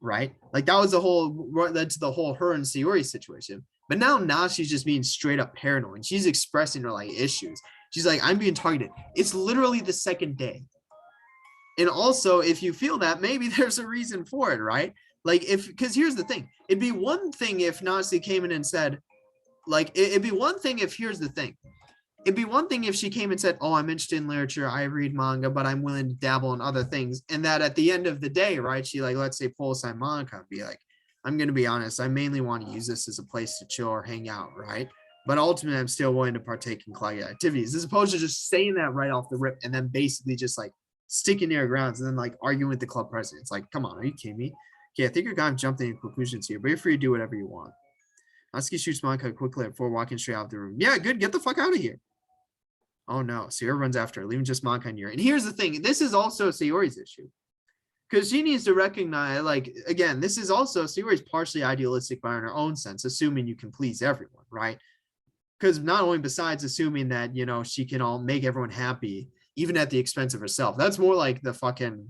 Right? Like that was led to the whole her and Sayori situation. But now she's just being straight up paranoid. And she's expressing her like issues. She's like, I'm being targeted. It's literally the second day. And also, if you feel that, maybe there's a reason for it, right? Like because here's the thing. It'd be one thing if Natsuki came in and said, like, it'd be one thing if, here's the thing. It'd be one thing if she came and said, oh, I'm interested in literature, I read manga, but I'm willing to dabble in other things. And that at the end of the day, right, she like, let's say pull aside Monica and be like, I'm going to be honest, I mainly want to use this as a place to chill or hang out, right? But ultimately, I'm still willing to partake in club activities, as opposed to just saying that right off the rip and then basically just like sticking to your grounds and then like arguing with the club president. It's like, come on, are you kidding me? Okay, I think you're kind of jumping in conclusions here, but you're free to do whatever you want. Natsuki shoots Monica quickly before walking straight out of the room. Yeah, good, get the fuck out of here. Oh no, Sayori runs after her, leaving just Monica and Yuri. And here's the thing, this is also Sayori's issue. Because she needs to recognize, like, again, this is also, Sayori's partially idealistic by in her own sense, assuming you can please everyone, right? Because not only besides assuming that, she can all make everyone happy, even at the expense of herself. That's more like the fucking,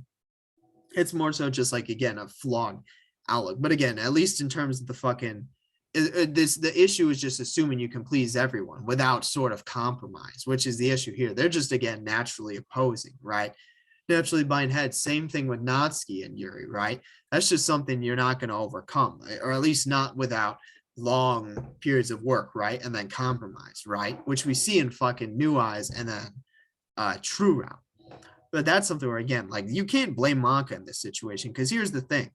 it's more so just like, again, a flawed outlook. But again, at least in terms of the fucking, the issue is just assuming you can please everyone without sort of compromise, which is the issue here. They're just, again, naturally opposing, right? naturally bind heads. Same thing with Natsuki and Yuri, right? That's just something you're not going to overcome, or at least not without long periods of work, right? And then compromise, right? Which we see in fucking New Eyes and then True Route. But that's something where, again, like, you can't blame Maka in this situation, because here's the thing.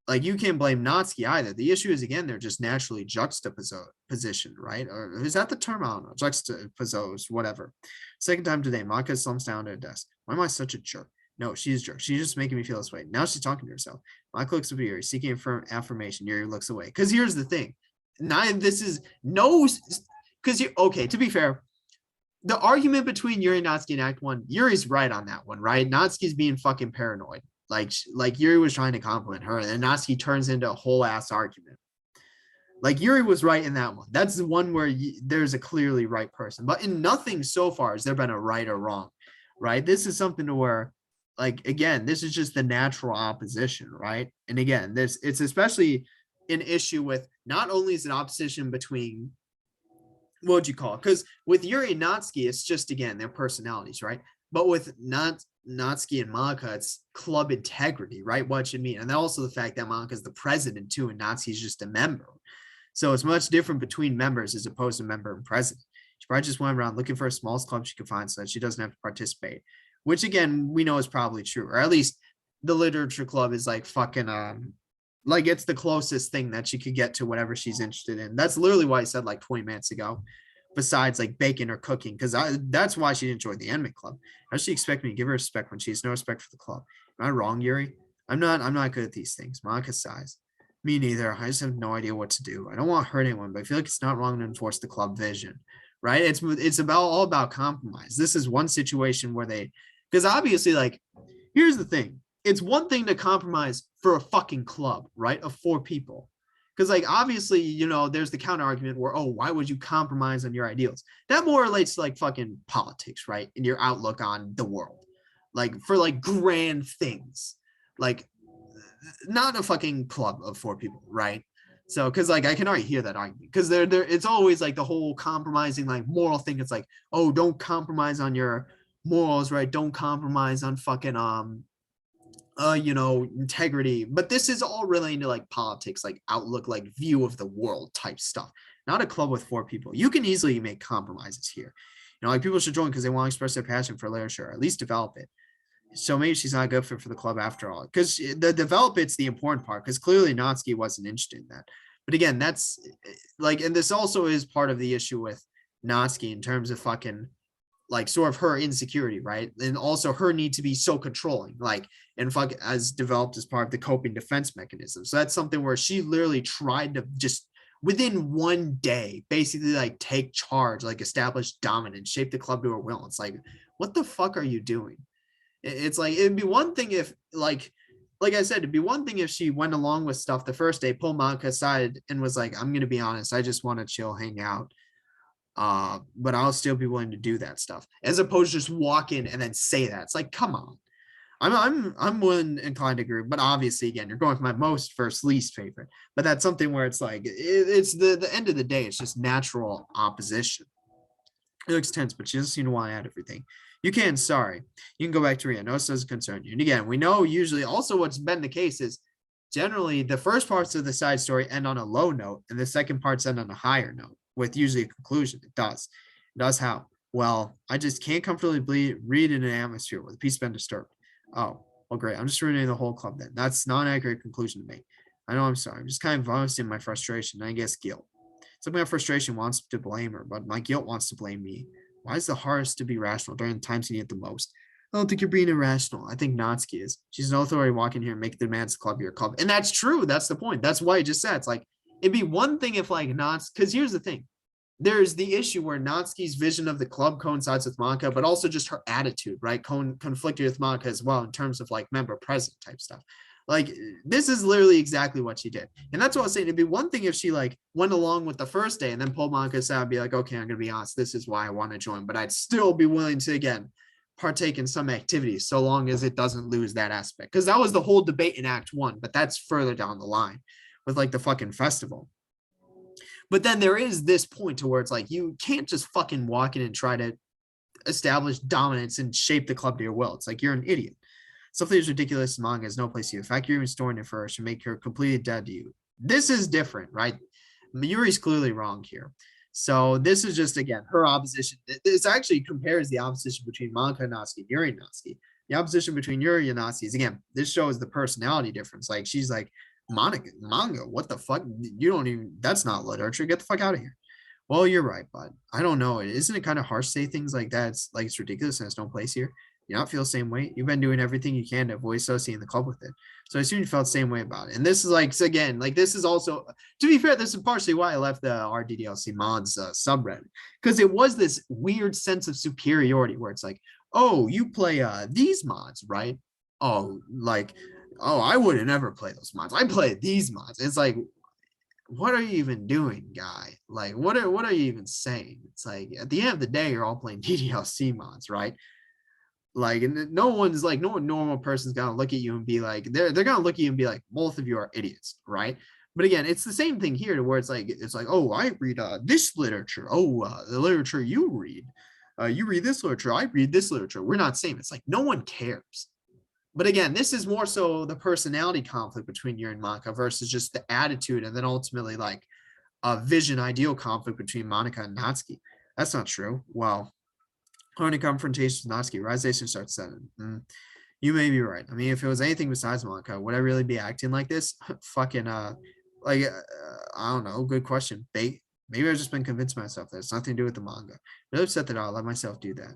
Like, you can't blame Natsuki either. The issue is, again, they're just naturally juxtapositioned, right? Or is that the term? I don't know. Juxtaposed, whatever. Second time today, Maka slumps down to a desk. Why am I such a jerk? No, she's a jerk. She's just making me feel this way. Now she's talking to herself. Maka looks at Yuri, seeking affirmation. Yuri looks away. Because here's the thing. This is no... Because, okay, to be fair, the argument between Yuri and Natsuki in Act 1, Yuri's right on that one, right? Natsuki's being fucking paranoid. Like Yuri was trying to compliment her, and Natsuki turns into a whole ass argument. Like, Yuri was right in that one. That's the one where there's a clearly right person. But in nothing so far has there been a right or wrong, right? This is something to where, like, again, this is just the natural opposition, right? And again, it's especially an issue with, not only is it opposition between, what would you call it? Because with Yuri and Natsuki, it's just, again, their personalities, right? But with Natsuki and Maka, it's club integrity, right? What should mean. And then also the fact that Maka's the president too, and Natsuki's just a member. So it's much different between members as opposed to member and president. She probably just went around looking for a smallest club she could find so that she doesn't have to participate, which, again, we know is probably true, or at least the literature club is like fucking like, it's the closest thing that she could get to whatever she's interested in. That's literally why I said like 20 minutes ago, besides like baking or cooking, because that's why she didn't join the anime club. How does she expect me to give her respect when she has no respect for the club? Am I wrong, Yuri? I'm not good at these things. Monica sighs. Me neither. I just have no idea what to do. I don't want to hurt anyone, but I feel like it's not wrong to enforce the club vision, right? It's all about compromise. This is one situation where because obviously, like, here's the thing. It's one thing to compromise for a fucking club, right? Of 4 people. Because, like, obviously, you know, there's the counter argument where, oh, why would you compromise on your ideals? That more relates to, like, fucking politics, right? And your outlook on the world. Like, for, like, grand things. Like, not a fucking club of 4 people, right? So, because, like, I can already hear that argument. Because it's always, like, the whole compromising, like, moral thing. It's like, oh, don't compromise on your morals, right? Don't compromise on fucking, you know, integrity. But this is all relating to, like, politics, like, outlook, like, view of the world type stuff. Not a club with 4 people. You can easily make compromises here. You know, like, people should join because they want to express their passion for literature, or at least develop it. So maybe she's not a good fit for the club after all. Because the develop it's the important part, because clearly Natsuki wasn't interested in that. But again, that's like, and this also is part of the issue with Natsuki in terms of fucking, like, sort of her insecurity, right? And also her need to be so controlling, like, and fuck, as developed as part of the coping defense mechanism. So that's something where she literally tried to just within one day basically, like, take charge, like, establish dominance, shape the club to her will. It's like, what the fuck are you doing? It's like, it'd be one thing if, like I said, it'd be one thing if she went along with stuff the first day, pulled Maka aside and was like, I'm gonna be honest, I just want to chill, hang out, but I'll still be willing to do that stuff, as opposed to just walk in and then say that. It's like, come on. I'm willing inclined to agree, but obviously, again, you're going for my most versus least favorite. But that's something where it's like, it's the end of the day, it's just natural opposition. It looks tense, but she doesn't seem to want to add everything. You can, sorry. You can go back to Ria. No, it doesn't concern you. And again, we know usually also what's been the case is generally the first parts of the side story end on a low note and the second parts end on a higher note with usually a conclusion. It does. It does how? Well, I just can't comfortably read in an atmosphere where the peace has been disturbed. Oh, well, great. I'm just ruining the whole club then. That's not an accurate conclusion to make. I know, I'm sorry. I'm just kind of voicing my frustration and I guess guilt. Some of my frustration wants to blame her, but my guilt wants to blame me. Why is the hardest to be rational during the times you need it the most? I don't think you're being irrational. I think Natsuki is. She's no authority walking here and make the demands club your club. And that's true. That's the point. That's why I just said, it's like, it'd be one thing if, like, Natsuki, because here's the thing. There's the issue where Natsuki's vision of the club coincides with Maka, but also just her attitude, right? Conflicted with Maka as well in terms of, like, member present type stuff. Like, this is literally exactly what she did. And that's what I was saying. It'd be one thing if she, like, went along with the first day and then pulled Maka aside and be like, okay, I'm going to be honest. This is why I want to join. But I'd still be willing to, again, partake in some activities so long as it doesn't lose that aspect. Because that was the whole debate in Act 1. But that's further down the line with, like, the fucking festival. But then there is this point to where it's like, you can't just fucking walk in and try to establish dominance and shape the club to your will. It's like you're an idiot. Something as ridiculous as manga has no place to you. The fact you're even storing it for her should make her completely dead to you. This is different, right? Yuri's clearly wrong here. So this is just, again, her opposition. This actually compares the opposition between Monica and Natsuki and Yuri and Natsuki. The opposition between Yuri and Natsuki is, again, this shows the personality difference. Like, she's like, Monica, manga, what the fuck? You don't even, that's not literature. Get the fuck out of here. Well, you're right, bud. I don't know. Isn't it kind of harsh to say things like that? It's like, it's ridiculous and it's no place here. You not feel the same way. You've been doing everything you can to avoid associating the club with it. So I assume you felt the same way about it. And this is like, so again, like this is also, to be fair, this is partially why I left the RDDLC mods subreddit, because it was this weird sense of superiority where it's like, oh, you play these mods, right? Oh, like, oh, I wouldn't ever play those mods. I play these mods. It's like, what are you even doing, guy? Like, what are you even saying? It's like, at the end of the day, you're all playing DDLC mods, right? Like, and no one's like, no one normal person's gonna look at you and be like, they're gonna look at you and be like, both of you are idiots, right? But again, it's the same thing here to where it's like, oh, I read this literature. Oh, the literature you read this literature. I read this literature. We're not saying it's like no one cares. But again, this is more so the personality conflict between Yuri and Monica versus just the attitude, and then ultimately like a vision ideal conflict between Monica and Natsuki. That's not true. Well, Horny confrontation with Natsuki, realization starts setting. You may be right. I mean, if it was anything besides Monica, would I really be acting like this? Fucking, like, I don't know. Good question. Maybe I've just been convinced myself that it's nothing to do with the manga. Really upset that I'll let myself do that.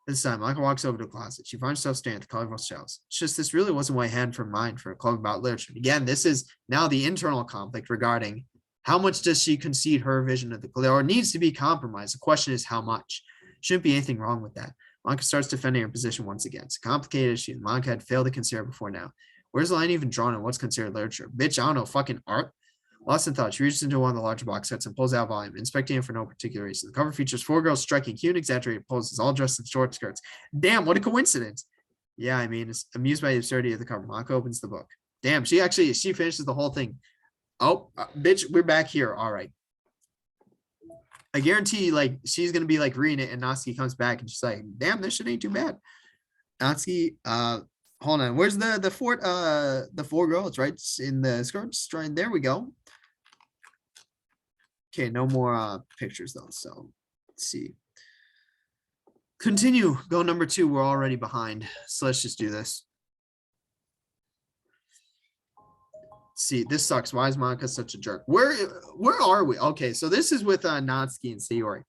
This time, Monica walks over to the closet. She finds herself staring at the colorful shelves. It's just this really wasn't what I had for mind for a club about literature. Again, this is now the internal conflict regarding how much does she concede her vision of the club, or needs to be compromised. The question is how much. Shouldn't be anything wrong with that. Monica starts defending her position once again. It's a complicated issue. Monica had failed to consider before now. Where's the line even drawn on what's considered literature? Bitch, I don't know, fucking art? Lost in thought, she reaches into one of the larger box sets and pulls out volume, inspecting it for no particular reason. The cover features 4 girls striking cute and exaggerated poses, all dressed in short skirts. Damn, what a coincidence. Yeah, I mean, it's amused by the absurdity of the cover. Monica opens the book. Damn, she finishes the whole thing. Oh, bitch, we're back here. All right. I guarantee, like, she's gonna be like reading it, and Natsuki comes back and she's like, "Damn, this shit ain't too bad." Natsuki, hold on, where's the 4 girls? Right in the skirts, right there we go. Okay, no more pictures though. So let's see. Continue. Go number 2. We're already behind, so let's just do this. See, this sucks. Why is Monica such a jerk? Where are we? Okay, so this is with Natsuki and Sayori.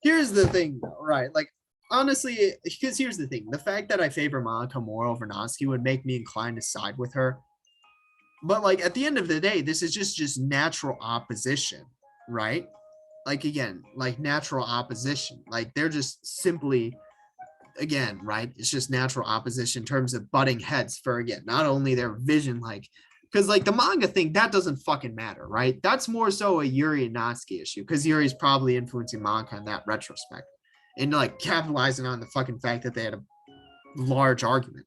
Here's the thing, right? Like, honestly, because here's the thing. The fact that I favor Monica more over Natsuki would make me inclined to side with her. But, like, at the end of the day, this is just natural opposition, right? Like, again, like natural opposition. Like, they're just simply, again, right? It's just natural opposition in terms of butting heads for, again, not only their vision, like, because like the manga thing, that doesn't fucking matter, right? That's more so a Yuri and Natsuki issue, because Yuri's probably influencing manga in that retrospect and like capitalizing on the fucking fact that they had a large argument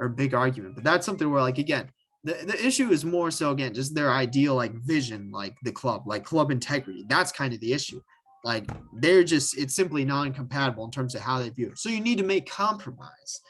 or a big argument. But that's something where, like, again, the issue is more so, again, just their ideal like vision, like the club, like club integrity. That's kind of the issue. Like, they're just, it's simply non-compatible in terms of how they view it. So you need to make compromise.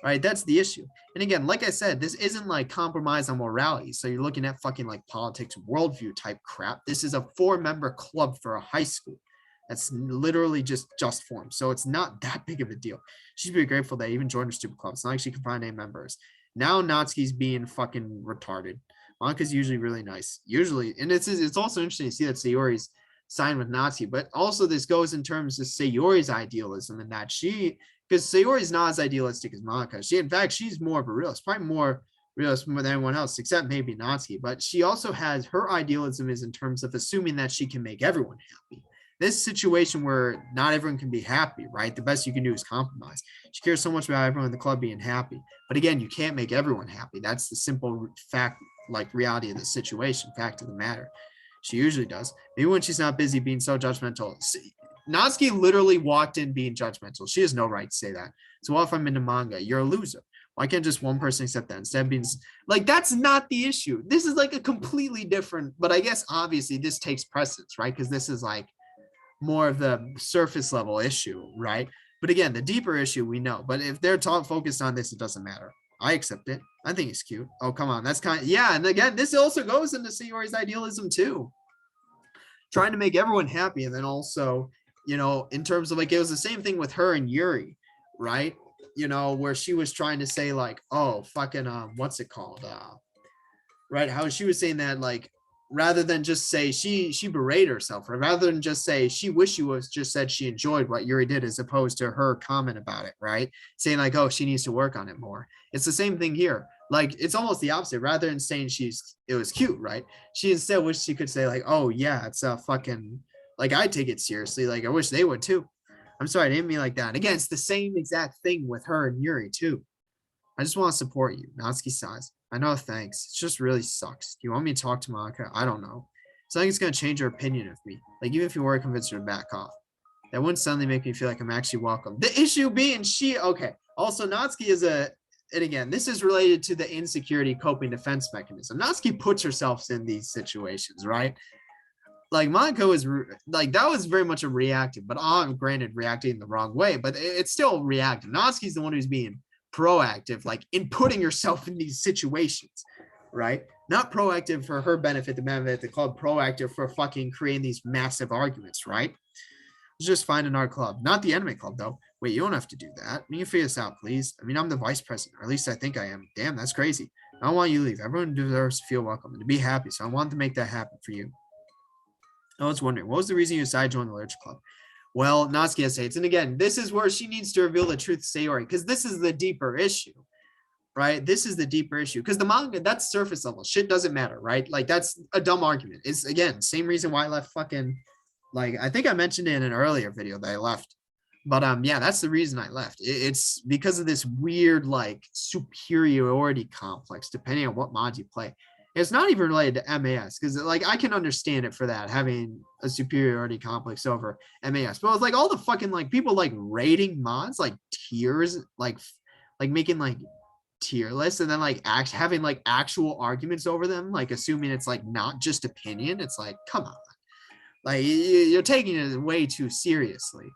Right, that's the issue. And again, like I said, this isn't like compromise on morality. So you're looking at fucking like politics, worldview type crap. This is a 4-member club for a high school. That's literally just formed. So it's not that big of a deal. She's pretty grateful that even joined her stupid club. It's not like she can find any members. Now Natsuki's being fucking retarded. Monika's usually really nice. Usually, and it's also interesting to see that Sayori's signed with Natsuki, but also this goes in terms of Sayori's idealism, and that because Sayori's not as idealistic as Monica. In fact, she's more of a realist, probably more realist than anyone else, except maybe Natsuki. But she also has, her idealism is in terms of assuming that she can make everyone happy. This situation where not everyone can be happy, right? The best you can do is compromise. She cares so much about everyone in the club being happy. But again, you can't make everyone happy. That's the simple fact, like reality of the situation, fact of the matter. She usually does. Maybe when she's not busy being so judgmental. Natsuki literally walked in being judgmental. She has no right to say that. So what if I'm into manga? You're a loser. Why can't just one person accept that instead of being like, that's not the issue. This is like a completely different, but I guess obviously this takes precedence, right? Because this is like more of the surface level issue, right? But again, the deeper issue we know. But if they're focused on this, it doesn't matter. I accept it. I think it's cute. Oh, come on. That's kind of, yeah. And again, this also goes into Sayori's idealism too. Trying to make everyone happy. And then also, in terms of like, it was the same thing with her and Yuri, right? Where she was trying to say like, oh, fucking, what's it called? Right. How she was saying that, like, rather than just say she berated herself, or rather than just say she wished she was just said she enjoyed what Yuri did, as opposed to her comment about it, right? Saying like, oh, she needs to work on it more. It's the same thing here. Like, it's almost the opposite. Rather than saying it was cute, right? She instead wished she could say like, oh yeah, it's a fucking, like, I take it seriously. Like, I wish they would too. I'm sorry, I didn't mean like that. And again, it's the same exact thing with her and Yuri too. I just want to support you. Natsuki sighs. I know, thanks. It just really sucks. Do you want me to talk to Monica? I don't know. It's not like it's going to change her opinion of me. Like, even if you were convinced her to back off. That wouldn't suddenly make me feel like I'm actually welcome. The issue being okay. Also, Natsuki is and again, this is related to the insecurity coping defense mechanism. Natsuki puts herself in these situations, right? Like, Monica was like, that was very much a reactive, but granted, reacting in the wrong way, but it's still reactive. Natsuki's the one who's being proactive, like in putting yourself in these situations, right? Not proactive for her benefit, the benefit of the club, proactive for fucking creating these massive arguments, right? Just find our club, not the anime club though. Wait, you don't have to do that. You can figure this out, please. I mean, I'm the vice president, or at least I think I am. Damn, that's crazy. I don't want you to leave. Everyone deserves to feel welcome and to be happy, so I want to make that happen for you. I was wondering, what was the reason you decided to join the literature club? Well, Natsuki states, and again, this is where she needs to reveal the truth to Sayori, because this is the deeper issue, right? This is the deeper issue, because the manga, that's surface level. Shit doesn't matter, right? Like, that's a dumb argument. It's, again, same reason why I left fucking, like, I think I mentioned it in an earlier video that I left. But yeah, that's the reason I left. It's because of this weird, like, superiority complex, depending on what mods you play. It's not even related to MAS, because like, I can understand it for that, having a superiority complex over MAS. But it's like all the fucking, like, people like rating mods, like tiers, like making like tier lists, and then like having like actual arguments over them, like assuming it's like not just opinion. It's like, come on, like, you're taking it way too seriously.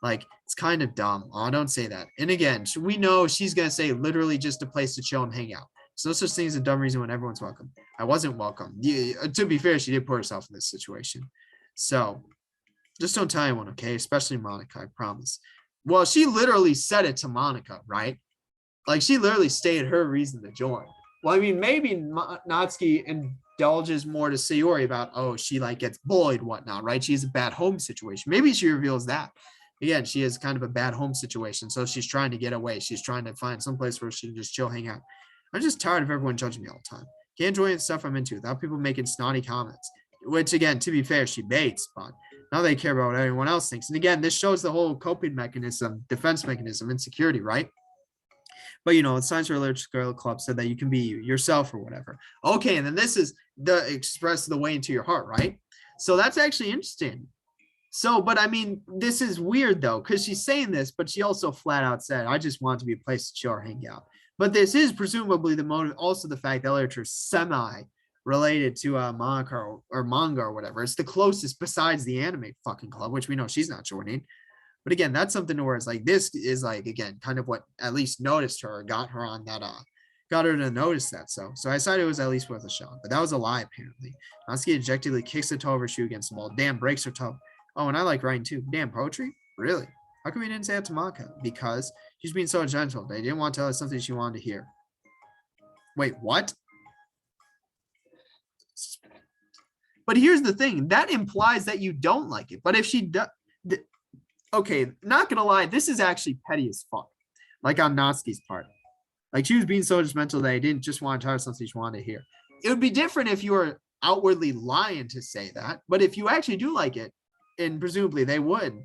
Like, it's kind of dumb. Oh, don't say that. And again, we know she's gonna say literally just a place to chill and hang out. So no such thing as a dumb reason when everyone's welcome. I wasn't welcome. Yeah, to be fair, she did put herself in this situation. So just don't tell anyone, okay? Especially Monica, I promise. Well, she literally said it to Monica, right? Like, she literally stated her reason to join. Well, I mean, maybe Natsuki indulges more to Sayori about, oh, she like gets bullied, whatnot, right? She has a bad home situation. Maybe she reveals that. Again, she has kind of a bad home situation, so she's trying to get away. She's trying to find some place where she can just chill, hang out. I'm just tired of everyone judging me all the time. Can't enjoy the stuff I'm into without people making snotty comments, which, again, to be fair, she baits, but now they care about what everyone else thinks. And again, this shows the whole coping mechanism, defense mechanism, insecurity, right? But, the Science Religious Girl Club said that you can be yourself or whatever. Okay, and then this is the express the way into your heart, right? So that's actually interesting. So, but I mean, this is weird though, because she's saying this, but she also flat out said, I just want to be a place to chill or hang out. But this is presumably the motive, also the fact that literature is semi-related to manga or whatever. It's the closest besides the anime fucking club, which we know she's not joining. But again, that's something where it's like, this is like, again, kind of what at least noticed her, got her on that, got her to notice that. So I decided it was at least worth a shot, but that was a lie, apparently. Natsuki dejectedly kicks the toe of her shoe against the wall. Damn, breaks her toe. Oh, and I like writing too. Damn, poetry? Really? How come we didn't say that to Maka? Because she's being so gentle. They didn't want to tell us something she wanted to hear. Wait, what? But here's the thing. That implies that you don't like it. But if she does... Okay, not gonna lie, this is actually petty as fuck. Like on Natsuki's part. Like, she was being so judgmental that I didn't just want to tell her something she wanted to hear. It would be different if you were outwardly lying to say that. But if you actually do like it, and presumably they would,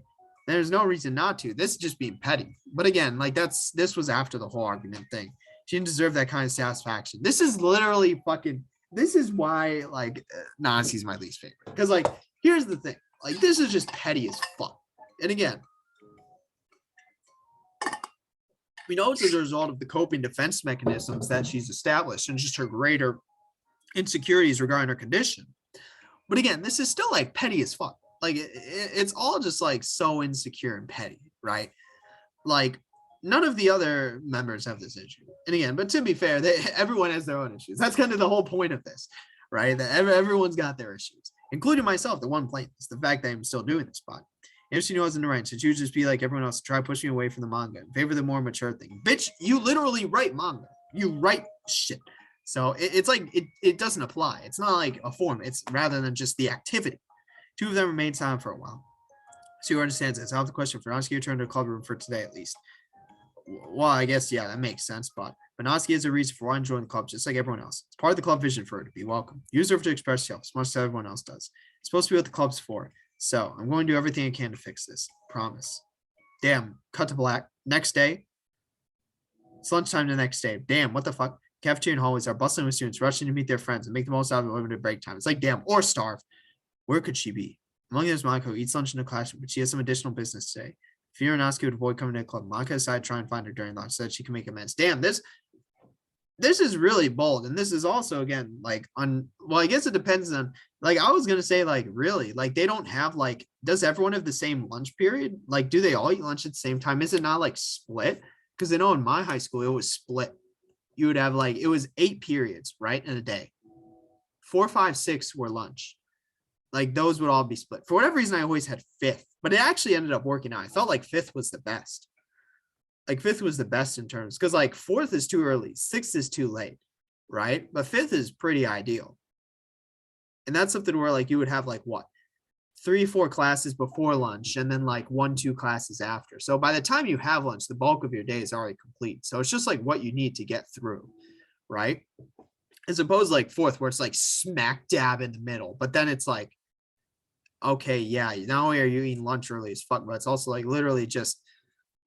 there's no reason not to. This is just being petty. But again, like, this was after the whole argument thing. She didn't deserve that kind of satisfaction. This is literally fucking, this is why, like, Natsuki's my least favorite. Because, like, here's the thing. Like, this is just petty as fuck. And again, we know it's as a result of the coping defense mechanisms that she's established and just her greater insecurities regarding her condition. But again, this is still like petty as fuck. Like, it's all just like so insecure and petty, right? like none of the other members have this issue. And again, but to be fair, everyone has their own issues. That's kind of the whole point of this, right? That everyone's got their issues, including myself, the one playing this, the fact that I'm still doing this spot. If she knows in the right, so you just be like everyone else, try pushing away from the manga in favor of the more mature thing. Bitch, you literally write manga. You write shit. So it's like it doesn't apply. It's not like a form. It's rather than just the activity. Two of them remained silent for a while. So who understands this? I have the question for Natsuki return to the club room for today at least. Well, I guess, yeah, that makes sense, but Natsuki has a reason for wanting to join the club just like everyone else. It's part of the club vision for her to be welcome. You deserve to express yourself as much as everyone else does. It's supposed to be what the club's for. So I'm going to do everything I can to fix this. Promise. Damn, cut to black. Next day. It's lunchtime the next day. Damn, what the fuck? Cafeteria and hallways are bustling with students rushing to meet their friends and make the most out of the limited break time. It's like, damn, or starve. Where could she be? Among them is Monica, who eats lunch in the classroom, but she has some additional business today. If you and Natsuki would avoid coming to the club, Monica decided to try and find her during lunch so that she can make amends. Damn, this is really bold. And this is also, again, like well, I guess it depends on, like, I was going to say, like, really, like, they don't have, like, does everyone have the same lunch period? Like, do they all eat lunch at the same time? Is it not, like, split? Because I know in my high school, it was split. You would have, like, it was 8 periods, right, in a day. 4, 5, 6 were lunch. Like, those would all be split. For whatever reason, I always had 5th, but it actually ended up working out. I felt like 5th was the best. Like 5th was the best in terms, because like 4th is too early, 6th is too late, right? But 5th is pretty ideal. And that's something where like you would have like what? 3, 4 classes before lunch and then like 1, 2 classes after. So by the time you have lunch, the bulk of your day is already complete. So it's just like what you need to get through, right? As opposed to like 4th, where it's like smack dab in the middle, but then it's like, okay, yeah, not only are you eating lunch early as fuck, but it's also like literally just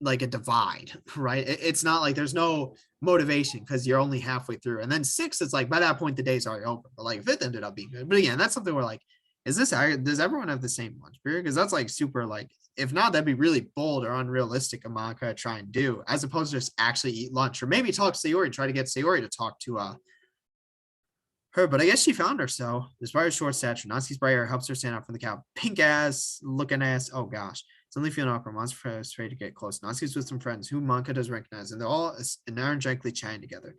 like a divide, right? It's not like there's no motivation because you're only halfway through. And then 6, it's like by that point the day's already over. But like 5th ended up being good. But again, that's something where like, does everyone have the same lunch period? Because that's like super, like, if not, that'd be really bold or unrealistic of Monica to try and do, as opposed to just actually eat lunch, or maybe talk to Sayori, try to get Sayori to talk to her. But I guess she found her. So despite her short stature, Natsuki's bright hair helps her stand out from the crowd. Pink ass, looking ass. Oh gosh. Suddenly feeling awkward, Monster is afraid to get close. Natsuki's with some friends who Monica does recognize, and they're all energetically chatting together.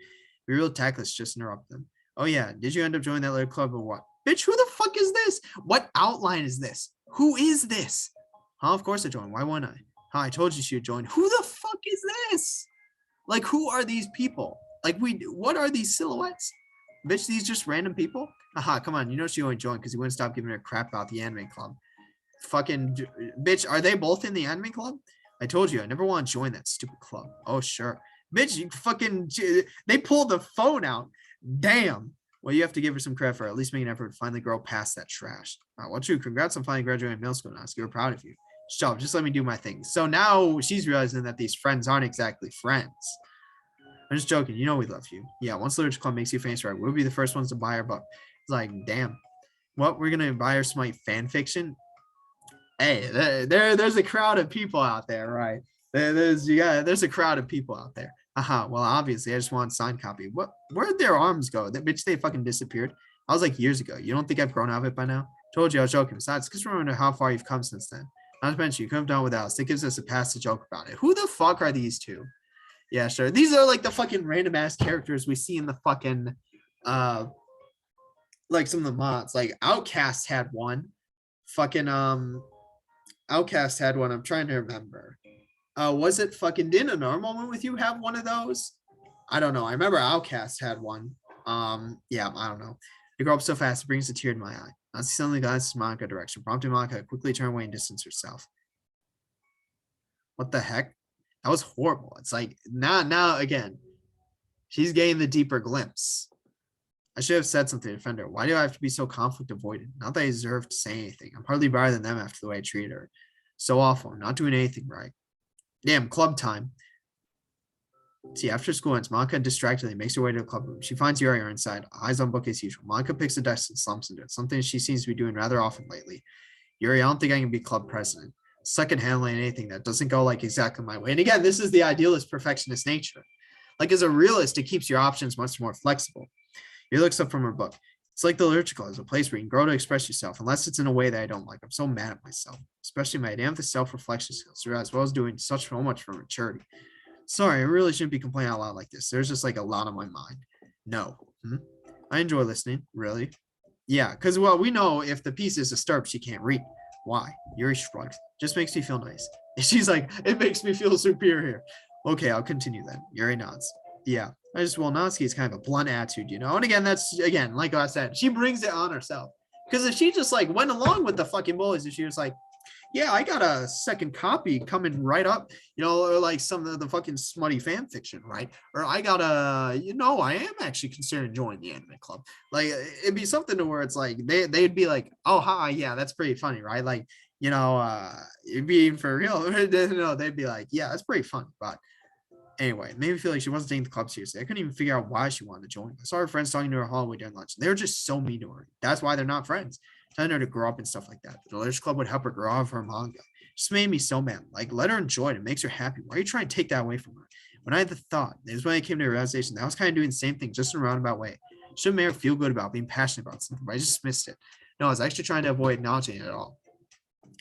Be real tactless, just interrupt them. Oh yeah, did you end up joining that little club or what? Bitch, who the fuck is this? What outline is this? Who is this? Huh, of course I joined. Why wouldn't I? Huh, I told you she would join. Who the fuck is this? Like, who are these people? Like, what are these silhouettes? Bitch, these just random people? Aha, come on, you know she only joined because you wouldn't stop giving her crap about the anime club. Fucking bitch, are they both in the anime club? I told you I never want to join that stupid club. Oh sure, bitch, you fucking, they pulled the phone out. Damn. Well, you have to give her some credit for at least making an effort to finally grow past that trash. Well, true, congrats on finally graduating middle school. Now, we're proud of you. Shut up, just let me do my thing. So now she's realizing that these friends aren't exactly friends. I'm just joking, you know we love you. Yeah, once Literature Club makes you famous, right, we'll be the first ones to buy her book. It's like, damn, what, we're gonna buy her some like fan fiction? Hey, there's a crowd of people out there, right? There's a crowd of people out there. Well, obviously, I just want a signed copy. Where'd their arms go? That bitch, they fucking disappeared. I was like years ago. You don't think I've grown out of it by now? Told you I was joking. Besides, just remember how far you've come since then. Not to mention, you could have done without us. That gives us a pass to joke about it. Who the fuck are these two? Yeah, sure. These are like the fucking random ass characters we see in the fucking like some of the mods. Like Outcast had one. Fucking Outcast had one. I'm trying to remember. Was it fucking, didn't A Normal One With You have one of those? I don't know. I remember Outcast had one. Yeah, I don't know. They grow up so fast, it brings a tear to my eye. Nancy suddenly glances Monica direction, prompting Monica to quickly turn away and distance herself. What the heck? That was horrible. It's like, now again, she's getting the deeper glimpse. I should have said something to defend her. Why do I have to be so conflict avoided? Not that I deserve to say anything. I'm hardly better than them after the way I treated her. So awful. I'm not doing anything right. Damn, club time. See, after school ends, Monica distractedly makes her way to the club room. She finds Yuri inside, eyes on book as usual. Monica picks a desk and slumps into it, something she seems to be doing rather often lately. Yuri, I don't think I can be club president. Second handling anything that doesn't go like exactly my way. And again, this is the idealist perfectionist nature. Like as a realist, it keeps your options much more flexible. Yuri looks up from her book. It's like the literature club is a place where you can grow to express yourself, unless it's in a way that I don't like. I'm so mad at myself, especially my damn self-reflection skills, as well as doing so much for maturity. Sorry, I really shouldn't be complaining out loud like this. There's just like a lot on my mind. No. I enjoy listening, really. Yeah, because, well, we know if the piece is disturbed, she can't read. Why? Yuri shrugs. Just makes me feel nice. And she's like, it makes me feel superior. Okay, I'll continue then. Yuri nods. Yeah, I just, well, Natsuki is kind of a blunt attitude, you know? And again, that's, again, like I said, she brings it on herself. Because if she just, like, went along with the fucking bullies and she was like, yeah, I got a second copy coming right up, you know, or like some of the fucking smutty fan fiction, right? Or I got a, you know, I am actually considering joining the anime club. Like, it'd be something to where it's like, they'd be like, oh, hi, yeah, that's pretty funny, right? Like, you know, it'd be for real. No, they'd be like, yeah, that's pretty funny. But anyway, it made me feel like she wasn't taking the club seriously. I couldn't even figure out why she wanted to join. I saw her friends talking to her hallway during lunch. They were just so mean to her. That's why they're not friends. Telling her to grow up and stuff like that. The literature club would help her grow out of her manga. Just made me so mad. Like, let her enjoy it. It makes her happy. Why are you trying to take that away from her? When I had the thought, it was when I came to a realization that I was kind of doing the same thing, just in a roundabout way. Should have made her feel good about being passionate about something, but I just missed it. No, I was actually trying to avoid acknowledging it at all.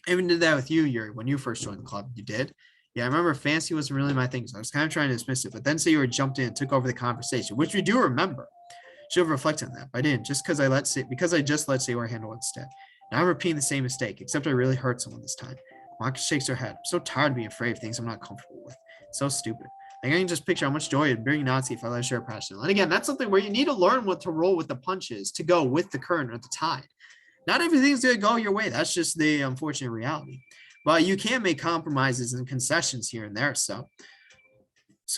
I even did that with you, Yuri, when you first joined the club. You did? Yeah, I remember fancy wasn't really my thing, so I was kind of trying to dismiss it, but then Sayori jumped in and took over the conversation, which we do remember. Should have reflected on that, but I didn't, just because I just let Sayori handle it instead. Now I'm repeating the same mistake, except I really hurt someone this time. Maka shakes her head. I'm so tired of being afraid of things I'm not comfortable with. It's so stupid. I can just picture how much joy it'd bring Natsuki if I let her share passion. And again, that's something where you need to learn what to roll with the punches to go with the current or the tide. Not everything's going to go your way. That's just the unfortunate reality. But you can make compromises and concessions here and there. So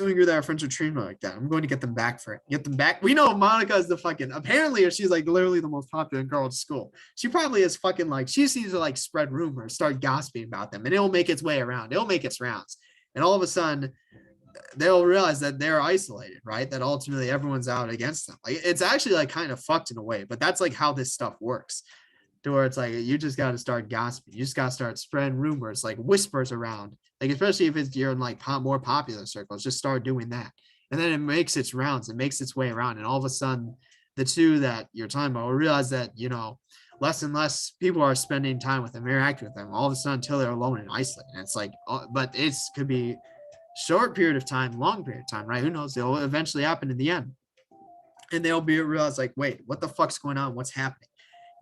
angry that our friends are treating her like that. I'm going to get them back for it. Get them back. We know Monica is the fucking, apparently she's like literally the most popular girl at school. She probably is fucking like, she seems to like spread rumors, start gossiping about them, and it'll make its way around. It'll make its rounds. And all of a sudden, they'll realize that they're isolated, right? That ultimately everyone's out against them. Like, it's actually like kind of fucked in a way, but that's like how this stuff works. To where it's like, you just got to start gossiping. You just got to start spreading rumors, like whispers around. Like, especially if you're in like more popular circles, just start doing that. And then it makes its rounds, it makes its way around. And all of a sudden, the two that you're talking about will realize that, you know, less and less people are spending time with them, interacting with them all of a sudden until they're alone and isolated. And it's like, but it's could be short period of time, long period of time, right? Who knows? It'll eventually happen in the end. And they'll be realized like, wait, what the fuck's going on? What's happening?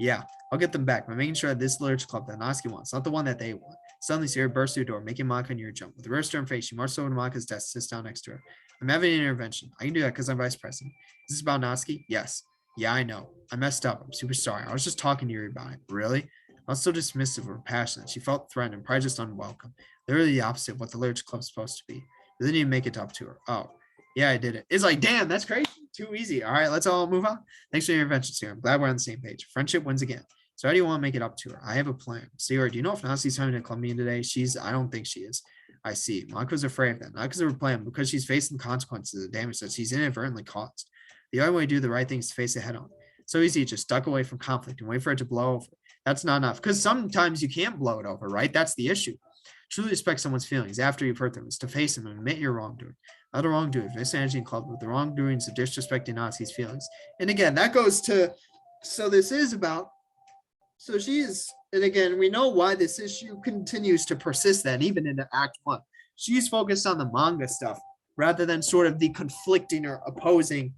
Yeah, I'll get them back by making sure that this literature club that Natsuki wants, not the one that they want. Suddenly, Sierra bursts through the door, making Monica and Yuri jump. With a very stern face, she marches over to Monica's desk, sits down next to her. I'm having an intervention. I can do that because I'm vice president. Is this about Natsuki? Yes. Yeah, I know. I messed up. I'm super sorry. I was just talking to Yuri about it. Really? I was so dismissive of her passion. She felt threatened and probably just unwelcome. Literally the opposite of what the literature club is supposed to be. You didn't even make it up to her. Oh, yeah, I did it. It's like, damn, that's crazy. Too easy. All right, let's all move on. Thanks for your intervention, Sierra. I'm glad we're on the same page. Friendship wins again. So how do you want to make it up to her? I have a plan. Sierra, do you know if Natsuki's coming to club meeting today? I don't think she is. I see. Monika's afraid of that. Not because of her plan, because she's facing the consequences of the damage that she's inadvertently caused. The only way to do the right thing is to face it head on. So easy, just duck away from conflict and wait for it to blow over. That's not enough. Because sometimes you can't blow it over, right? That's the issue. Truly respect someone's feelings after you've hurt them is to face them and admit your wrongdoing. Not a wrongdoing, mismanaging club, but the wrongdoings of disrespecting Natsuki's feelings. And again, that goes to, so this is about, so she's, and again, we know why this issue continues to persist then, even into Act 1. She's focused on the manga stuff rather than sort of the conflicting or opposing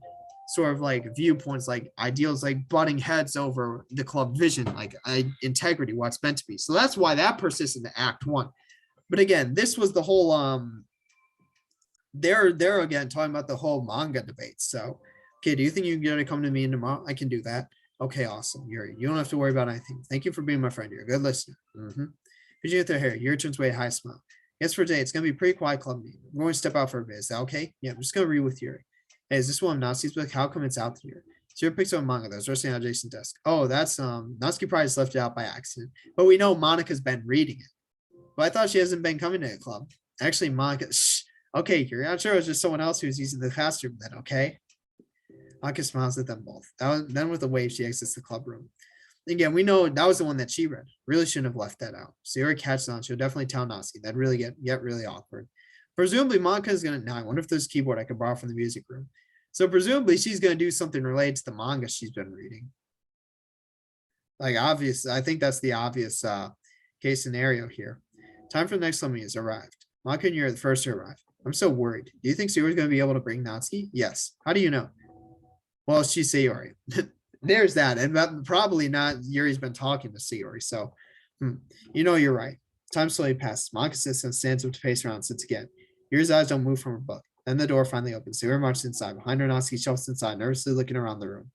sort of like viewpoints, like ideals, like butting heads over the club vision, like integrity, what's meant to be. So that's why that persists into Act 1. But again, this was the whole, they're again talking about the whole manga debate. So, okay, do you think you're going to come to me tomorrow? I can do that. Okay, awesome. You don't have to worry about anything. Thank you for being my friend. You're a good listener. Did you get their hair? Your turns way high smile. Yes, for today, it's going to be a pretty quiet club meeting. We're going to step out for a bit. Is that okay? Yeah, I'm just going to read with Yuri. Hey, is this one of Natsuki's book? How come it's out here? So picks up a manga that's resting on Jason's desk. Oh, that's Natsuki probably just left it out by accident. But we know Monica's been reading it. But I thought she hasn't been coming to the club. Actually, Monica, okay, Yuri, I'm sure it was just someone else who was using the classroom then, okay? Monica smiles at them both. Then with a wave, she exits the club room. Again, we know that was the one that she read. Really shouldn't have left that out. So Yuri catches on. She'll definitely tell Natsuki. That'd really get really awkward. Presumably, Monica is going to, now I wonder if there's a keyboard I could borrow from the music room. So presumably she's going to do something related to the manga she's been reading. Like obvious, I think that's the obvious case scenario here. Time for the next summit has arrived. Maka and you're the first to arrive. I'm so worried. Do you think Sayori's going to be able to bring Natsuki? Yes. How do you know? Well, she's Sayori. There's that. And that, probably not Yuri's been talking to Sayori. So, you know, you're right. Time slowly passes. Maka sits and stands up to face around, sits again. Yuri's eyes don't move from her book. Then the door finally opens. Sayori marches inside. Behind her, Natsuki shuffles inside, nervously looking around the room.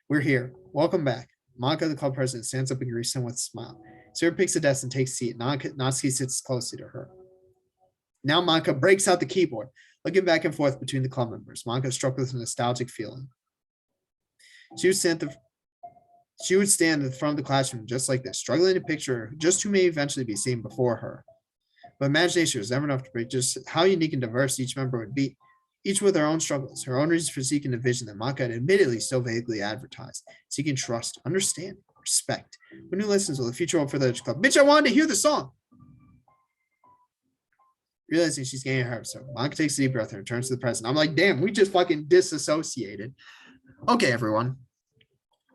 We're here. Welcome back. Maka, the club president, stands up and greets him with a smile. Sayori picks a desk and takes a seat. Natsuki sits closely to her. Now Maka breaks out the keyboard, looking back and forth between the club members. Maka is struck with a nostalgic feeling. She would stand at the front of the classroom just like this, struggling to picture just who may eventually be seen before her. But imagination was never enough to predict just how unique and diverse each member would be, each with their own struggles, her own reasons for seeking the vision that Maka had admittedly so vaguely advertised, seeking trust, understanding, respect. When who listens will the future hope for the club? Bitch, I wanted to hear the song. Realizing she's getting ahead of herself, Maka takes a deep breath and returns to the present. I'm like, damn, we just fucking disassociated. Okay, everyone.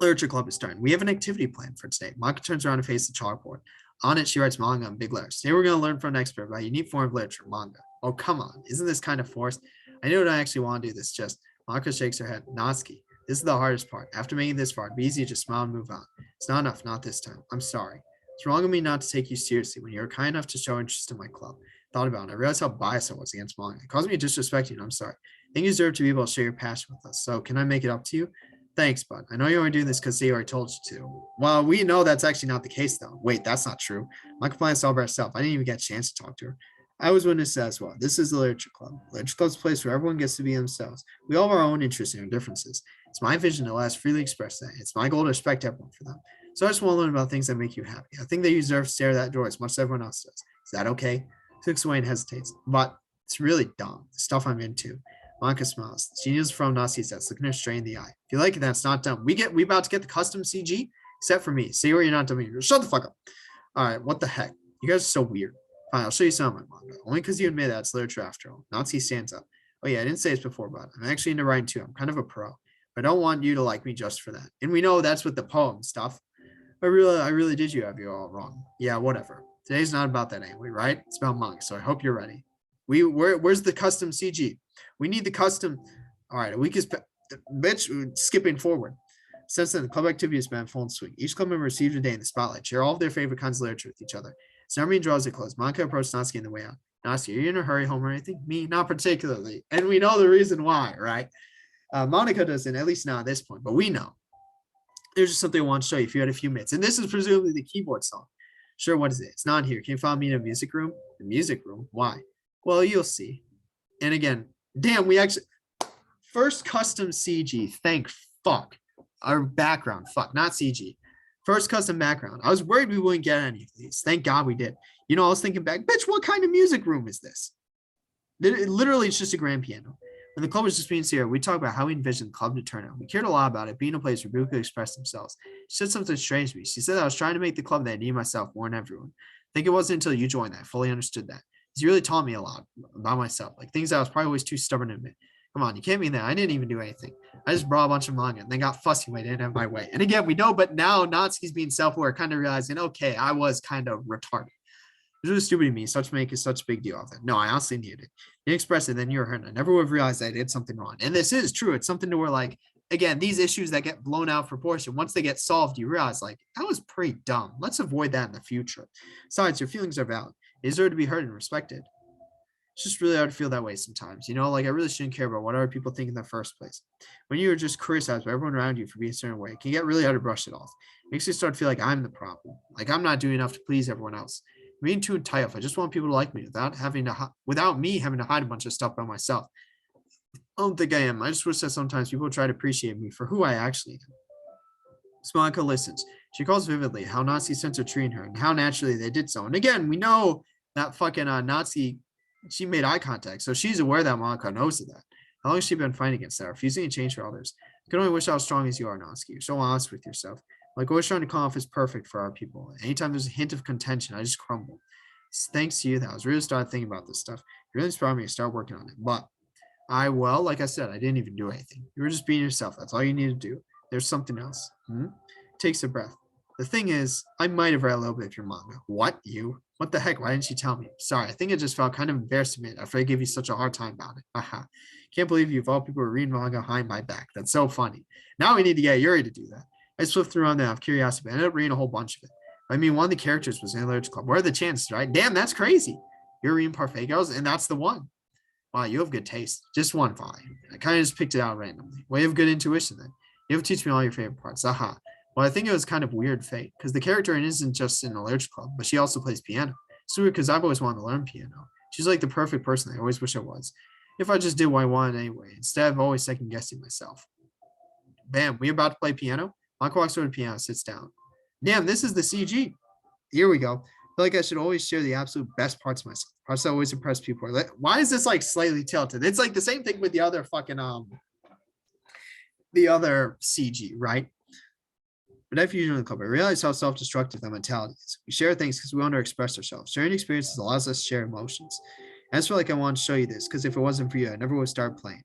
Literature club is starting. We have an activity plan for today. Maka turns around and faces the chalkboard. On it, she writes manga in big letters. Today we're going to learn from an expert about a unique form of literature, manga. Oh, come on. Isn't this kind of forced? I know I don't actually want to do this, just Maka shakes her head. Natsuki, this is the hardest part. After making this far, it'd be easy to just smile and move on. It's not enough, not this time. I'm sorry. It's wrong of me not to take you seriously when you were kind enough to show interest in my club. Thought about it. I realized how biased I was against manga. It caused me to disrespect you, and I'm sorry. I think you deserve to be able to share your passion with us. So can I make it up to you? Thanks, bud. I know you're only doing this because Sayori told you to. Well, we know that's actually not the case, though. Wait, that's not true. Maka plans all by herself. I didn't even get a chance to talk to her. I was witness as well. This is the Literature Club. Literature Club's a place where everyone gets to be themselves. We all have our own interests and our differences. It's my vision to let us freely express that. It's my goal to respect everyone for them. So I just want to learn about things that make you happy. I think that you deserve to stare at that door as much as everyone else does. Is that okay? He looks away and hesitates. But it's really dumb. The stuff I'm into. Maka smiles. She kneels from Natsuki's desk, looking her straight in the eye. If you like it, that's not dumb. We about to get the custom CG, except for me. Sayori, you're not dumb either. Shut the fuck up. All right, what the heck? You guys are so weird. Fine, I'll show you some of my manga. Only because you admit that it's literature after all. Natsuki stands up. Oh yeah, I didn't say this before, but I'm actually into writing too. I'm kind of a pro. But I don't want you to like me just for that. And we know that's with the poem stuff. I really did you have you all wrong. Yeah, whatever. Today's not about that anyway, right? It's about manga, so I hope you're ready. Where's the custom CG? We need the custom. All right, a week is bitch skipping forward. Since then, the club activity has been full swing. Each club member received a day in the spotlight, share all of their favorite kinds of literature with each other. Snarmy draws it close. Maka approached Natsuki on the way out. Natsuki, are you in a hurry home or anything? Me, not particularly. And we know the reason why, right? Monica doesn't, at least not at this point, but we know. There's just something I want to show you if you had a few minutes. And this is presumably the keyboard song. Sure, what is it? It's not here. Can you find me in a music room? The music room? Why? Well, you'll see. And again, damn, we actually first custom CG. Thank fuck. Our background, fuck, not CG. First custom background. I was worried we wouldn't get any of these. Thank God we did. You know, I was thinking back, bitch, what kind of music room is this? Literally, it's just a grand piano. When the club was just being serious, we talked about how we envisioned the club to turn out. We cared a lot about it being a place where people could express themselves. She said something strange to me. She said that I was trying to make the club that I need myself more than everyone. I think it wasn't until you joined that I fully understood that. He really taught me a lot about myself, like things that I was probably always too stubborn to admit. Come on, you can't mean that. I didn't even do anything. I just brought a bunch of manga and then got fussy when I didn't have my way. And again, we know, but now Natsuki's being self-aware, kind of realizing, okay, I was kind of retarded. It was really stupid of me, such a big deal of it. No, I honestly needed it. You expressed it, then you were hurt. I never would have realized I did something wrong. And this is true. It's something to where, like, again, these issues that get blown out of proportion, once they get solved, you realize, like, that was pretty dumb. Let's avoid that in the future. Besides, your feelings are valid. It deserve to be heard and respected. It's just really hard to feel that way sometimes. You know, like I really shouldn't care about what other people think in the first place. When you're just criticized by everyone around you for being a certain way, it can get really hard to brush it off. It makes you start to feel like I'm the problem. Like I'm not doing enough to please everyone else. I'm being too entitled. I just want people to like me without me having to hide a bunch of stuff by myself. I don't think I am. I just wish that sometimes people try to appreciate me for who I actually am. Smonica listens. She recalls vividly how Natsuki sent her treating her and how naturally they did so. And again, we know that fucking Natsuki, she made eye contact, so she's aware that Monica knows of that. How long has she been fighting against that, refusing to change for others? I can only wish I was strong as you are, Natsuki. You're so honest with yourself. Like always trying to come off as perfect for our people. Anytime there's a hint of contention, I just crumble. It's thanks to you that I was really started thinking about this stuff. You really inspired me to start working on it. But like I said, I didn't even do anything. You were just being yourself. That's all you need to do. There's something else. Takes a breath. The thing is, I might have read a little bit of your manga. What? You? What the heck? Why didn't you tell me? Sorry, I think it just felt kind of embarrassing after I gave you such a hard time about it. Haha. Can't believe you of all people were reading manga behind my back. That's so funny. Now we need to get Yuri to do that. I flipped through on that out of curiosity, but I ended up reading a whole bunch of it. I mean, one of the characters was in the Literature Club. What are the chances, right? Damn, that's crazy. You're reading Parfait Girls, and that's the one. Wow, you have good taste. Just one volume. I kind of just picked it out randomly. Well, you have good intuition then. You have to teach me all your favorite parts. Aha. Well, I think it was kind of weird fate because the character isn't just in the Literature Club, but she also plays piano. It's weird because I've always wanted to learn piano. She's like the perfect person I always wish I was. If I just did what I wanted anyway, instead of always second guessing myself. Bam, we about to play piano? Mako walks over to the piano, sits down. Damn, this is the CG. Here we go. I feel like I should always share the absolute best parts of myself. Parts that always impress people. Why is this like slightly tilted? It's like the same thing with the other fucking the other CG, right? But I've used in the club. I realize how self-destructive that mentality is. We share things because we want to express ourselves. Sharing experiences allows us to share emotions. And I just feel like I want to show you this because if it wasn't for you, I never would start playing.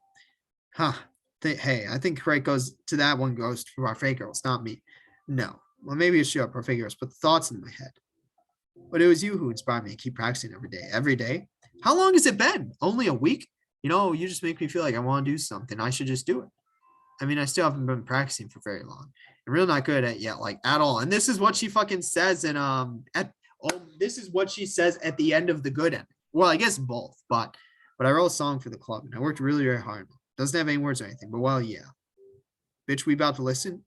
Huh. Hey, I think credit goes to that one goes to our fake girls, not me. No. Well, maybe it's your Parfait Girls, but the thoughts in my head. But it was you who inspired me to keep practicing every day. Every day? How long has it been? Only a week? You know, you just make me feel like I want to do something. I should just do it. I mean, I still haven't been practicing for very long. I'm really not good at it yet, like at all. And this is what she fucking says in this is what she says at the end of the good ending. Well, I guess both, but I wrote a song for the club and I worked really, really hard. Doesn't have any words or anything, but well, yeah. Bitch, we about to listen.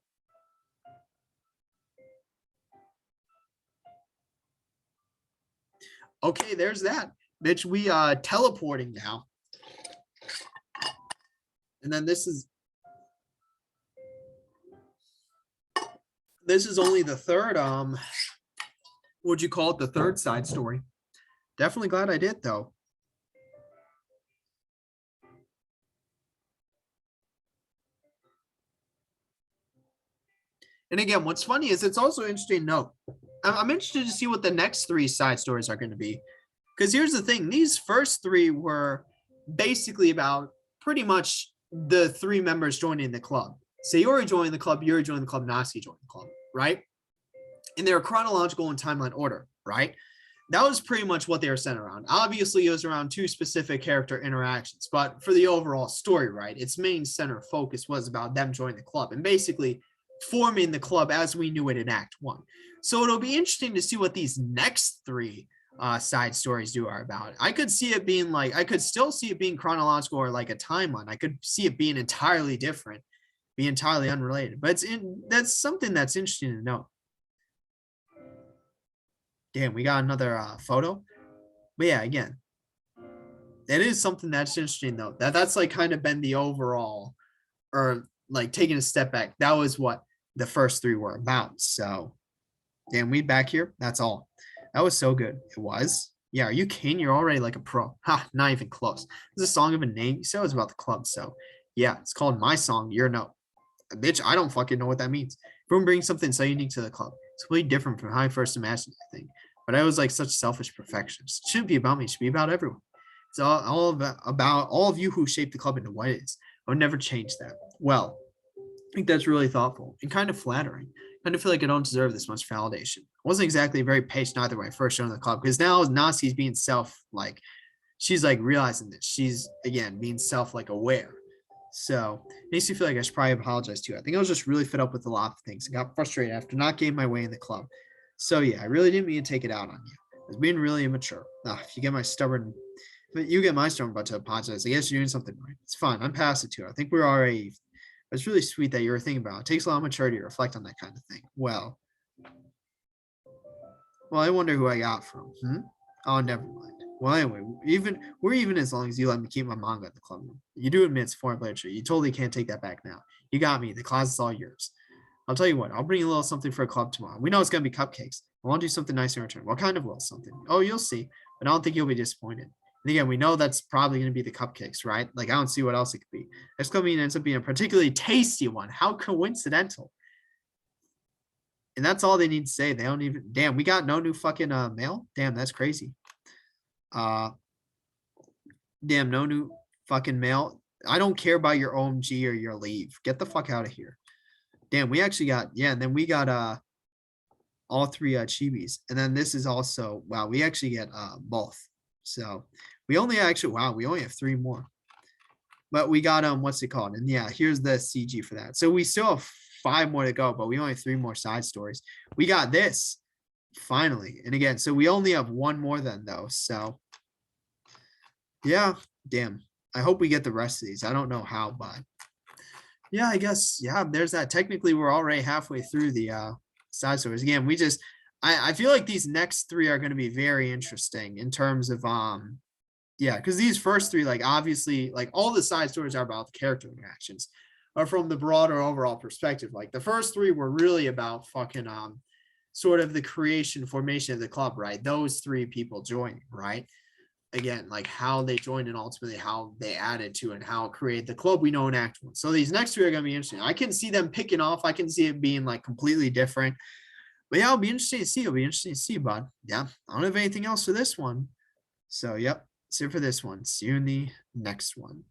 Okay, there's that. Bitch, we teleporting now. And then this is only the third what'd you call it? The third side story. Definitely glad I did though. And again, what's funny is it's also interesting to note. I'm interested to see what the next three side stories are going to be. Because here's the thing. These first three were basically about pretty much the three members joining the club. Sayori joined the club, Yuri joined the club, Natsuki joined the club, right? And they're chronological and timeline order, right? That was pretty much what they were centered around. Obviously, it was around two specific character interactions, but for the overall story, right, its main center focus was about them joining the club and basically forming the club as we knew it in Act 1. So it'll be interesting to see what these next three side stories are about. I could see it being like, I could still see it being chronological or like a timeline. I could see it being entirely different, be entirely unrelated, but that's something that's interesting to know. Damn, we got another photo. But yeah, again, it is something that's interesting though. That's like kind of been the overall, or like taking a step back. That was what the first three were about. So damn, we back here. That's all. That was so good. It was. Yeah, are you kidding? You're already like a pro. Ha, not even close. It's a song of a name. You said it was about the club. So yeah, it's called My Song, You're No. Bitch, I don't fucking know what that means. Everyone brings something so unique to the club. It's completely different from how I first imagined the thing. But I was like such selfish perfectionist. It shouldn't be about me. It should be about everyone. It's all about all of you who shaped the club into what it is. I would never change that. Well, I think that's really thoughtful and kind of flattering. I kind of feel like I don't deserve this much validation. I wasn't exactly very patient either when I first joined the club because now Nasi's being she's like realizing that she's again being aware. So it makes me feel like I should probably apologize to you. I think I was just really fed up with a lot of things and got frustrated after not getting my way in the club. So yeah, I really didn't mean to take it out on you. I was being really immature. If you get my stubborn butt to apologize, I guess you're doing something right. It's fine. I'm past it too. I think we're already. It's really sweet that you were thinking about it. It takes a lot of maturity to reflect on that kind of thing. Well, I wonder who I got from. Oh, never mind. Well, anyway, we're even as long as you let me keep my manga at the club room. You do admit it's foreign literature. You totally can't take that back now. You got me. The closet's all yours. I'll tell you what. I'll bring you a little something for a club tomorrow. We know it's gonna be cupcakes. I want to do something nice in return. What kind of little something? Oh, you'll see. But I don't think you'll be disappointed. And again, we know that's probably going to be the cupcakes, right? Like, I don't see what else it could be. Next coming ends up being a particularly tasty one. How coincidental. And that's all they need to say. They don't even, damn, we got no new fucking mail? Damn, that's crazy. Damn, no new fucking mail. I don't care about your OMG or your leave. Get the fuck out of here. Damn, we actually got, yeah, and then we got, all three chibis. And then this is also, wow, we actually get both. So we only actually, wow, we only have three more. But we got what's it called? And yeah, here's the CG for that. So we still have 5 more to go, but we only have 3 more side stories. We got this finally. And again, so we only have 1 more then though. So yeah, damn. I hope we get the rest of these. I don't know how, but yeah, I guess, yeah, there's that. Technically, we're already halfway through the side stories. Again, we just I feel like these next 3 are going to be very interesting in terms of yeah, because these first 3, like obviously, like all the side stories are about the character interactions, or from the broader overall perspective. Like the first 3 were really about fucking sort of the creation, formation of the club, right? Those 3 people joining, right? Again, like how they joined and ultimately how they added to and how it created the club we know in Act 1. So these next 3 are going to be interesting. I can see them picking off. I can see it being like completely different. But yeah, it'll be interesting to see. It'll be interesting to see, bud. Yeah, I don't have anything else for this one. So, yep, that's it for this one. See you in the next one.